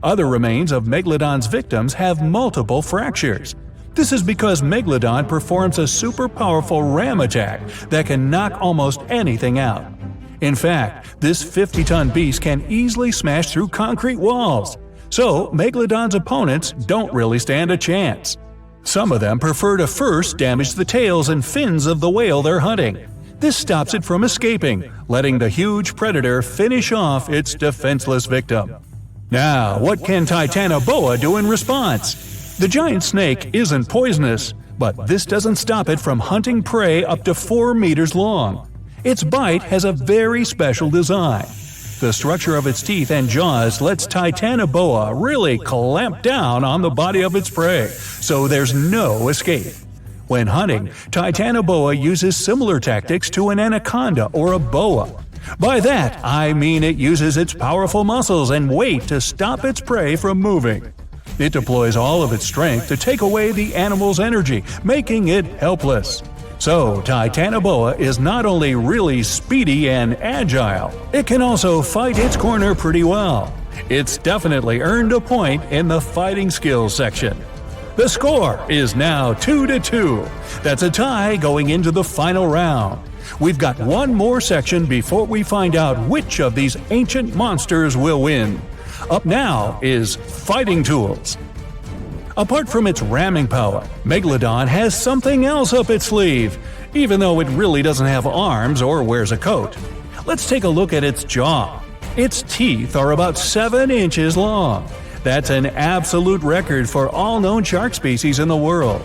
Other remains of Megalodon's victims have multiple fractures. This is because Megalodon performs a super powerful ram attack that can knock almost anything out. In fact, this 50-ton beast can easily smash through concrete walls. So, Megalodon's opponents don't really stand a chance. Some of them prefer to first damage the tails and fins of the whale they're hunting. This stops it from escaping, letting the huge predator finish off its defenseless victim. Now, what can Titanoboa do in response? The giant snake isn't poisonous, but this doesn't stop it from hunting prey up to 4 meters long. Its bite has a very special design. The structure of its teeth and jaws lets Titanoboa really clamp down on the body of its prey, so there's no escape. When hunting, Titanoboa uses similar tactics to an anaconda or a boa. By that, I mean it uses its powerful muscles and weight to stop its prey from moving. It deploys all of its strength to take away the animal's energy, making it helpless. So, Titanoboa is not only really speedy and agile, it can also fight its corner pretty well. It's definitely earned a point in the fighting skills section. The score is now 2-2. That's a tie going into the final round. We've got one more section before we find out which of these ancient monsters will win. Up now is fighting tools. Apart from its ramming power, Megalodon has something else up its sleeve, even though it really doesn't have arms or wears a coat. Let's take a look at its jaw. Its teeth are about 7 inches long. That's an absolute record for all known shark species in the world.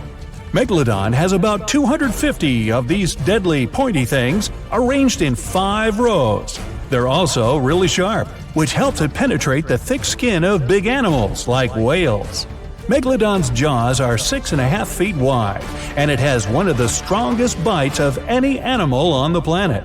Megalodon has about 250 of these deadly pointy things arranged in 5 rows. They're also really sharp, which helps it penetrate the thick skin of big animals like whales. Megalodon's jaws are 6.5 feet wide, and it has one of the strongest bites of any animal on the planet.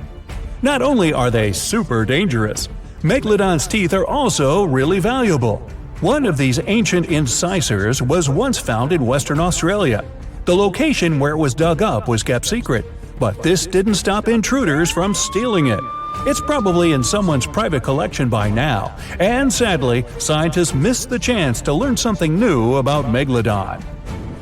Not only are they super dangerous, Megalodon's teeth are also really valuable. One of these ancient incisors was once found in Western Australia. The location where it was dug up was kept secret, but this didn't stop intruders from stealing it. It's probably in someone's private collection by now, and sadly, scientists missed the chance to learn something new about Megalodon.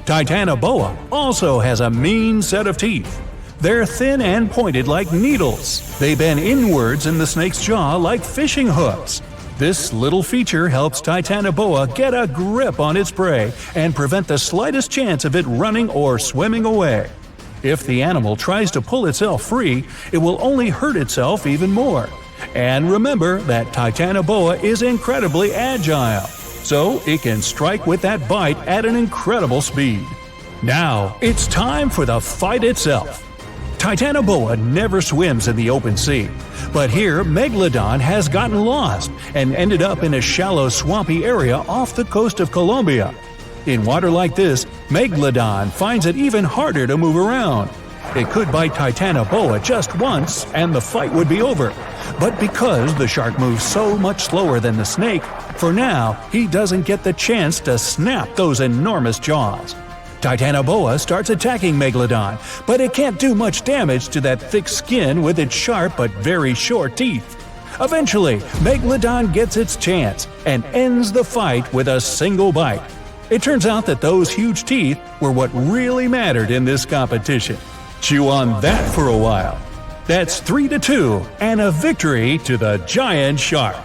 Titanoboa also has a mean set of teeth. They're thin and pointed like needles. They bend inwards in the snake's jaw like fishing hooks. This little feature helps Titanoboa get a grip on its prey and prevent the slightest chance of it running or swimming away. If the animal tries to pull itself free, it will only hurt itself even more. And remember that Titanoboa is incredibly agile, so it can strike with that bite at an incredible speed. Now, it's time for the fight itself. Titanoboa never swims in the open sea, but here Megalodon has gotten lost and ended up in a shallow swampy area off the coast of Colombia. In water like this, Megalodon finds it even harder to move around. It could bite Titanoboa just once and the fight would be over. But because the shark moves so much slower than the snake, for now he doesn't get the chance to snap those enormous jaws. Titanoboa starts attacking Megalodon, but it can't do much damage to that thick skin with its sharp but very short teeth. Eventually, Megalodon gets its chance and ends the fight with a single bite. It turns out that those huge teeth were what really mattered in this competition. Chew on that for a while. That's 3-2 and a victory to the giant shark.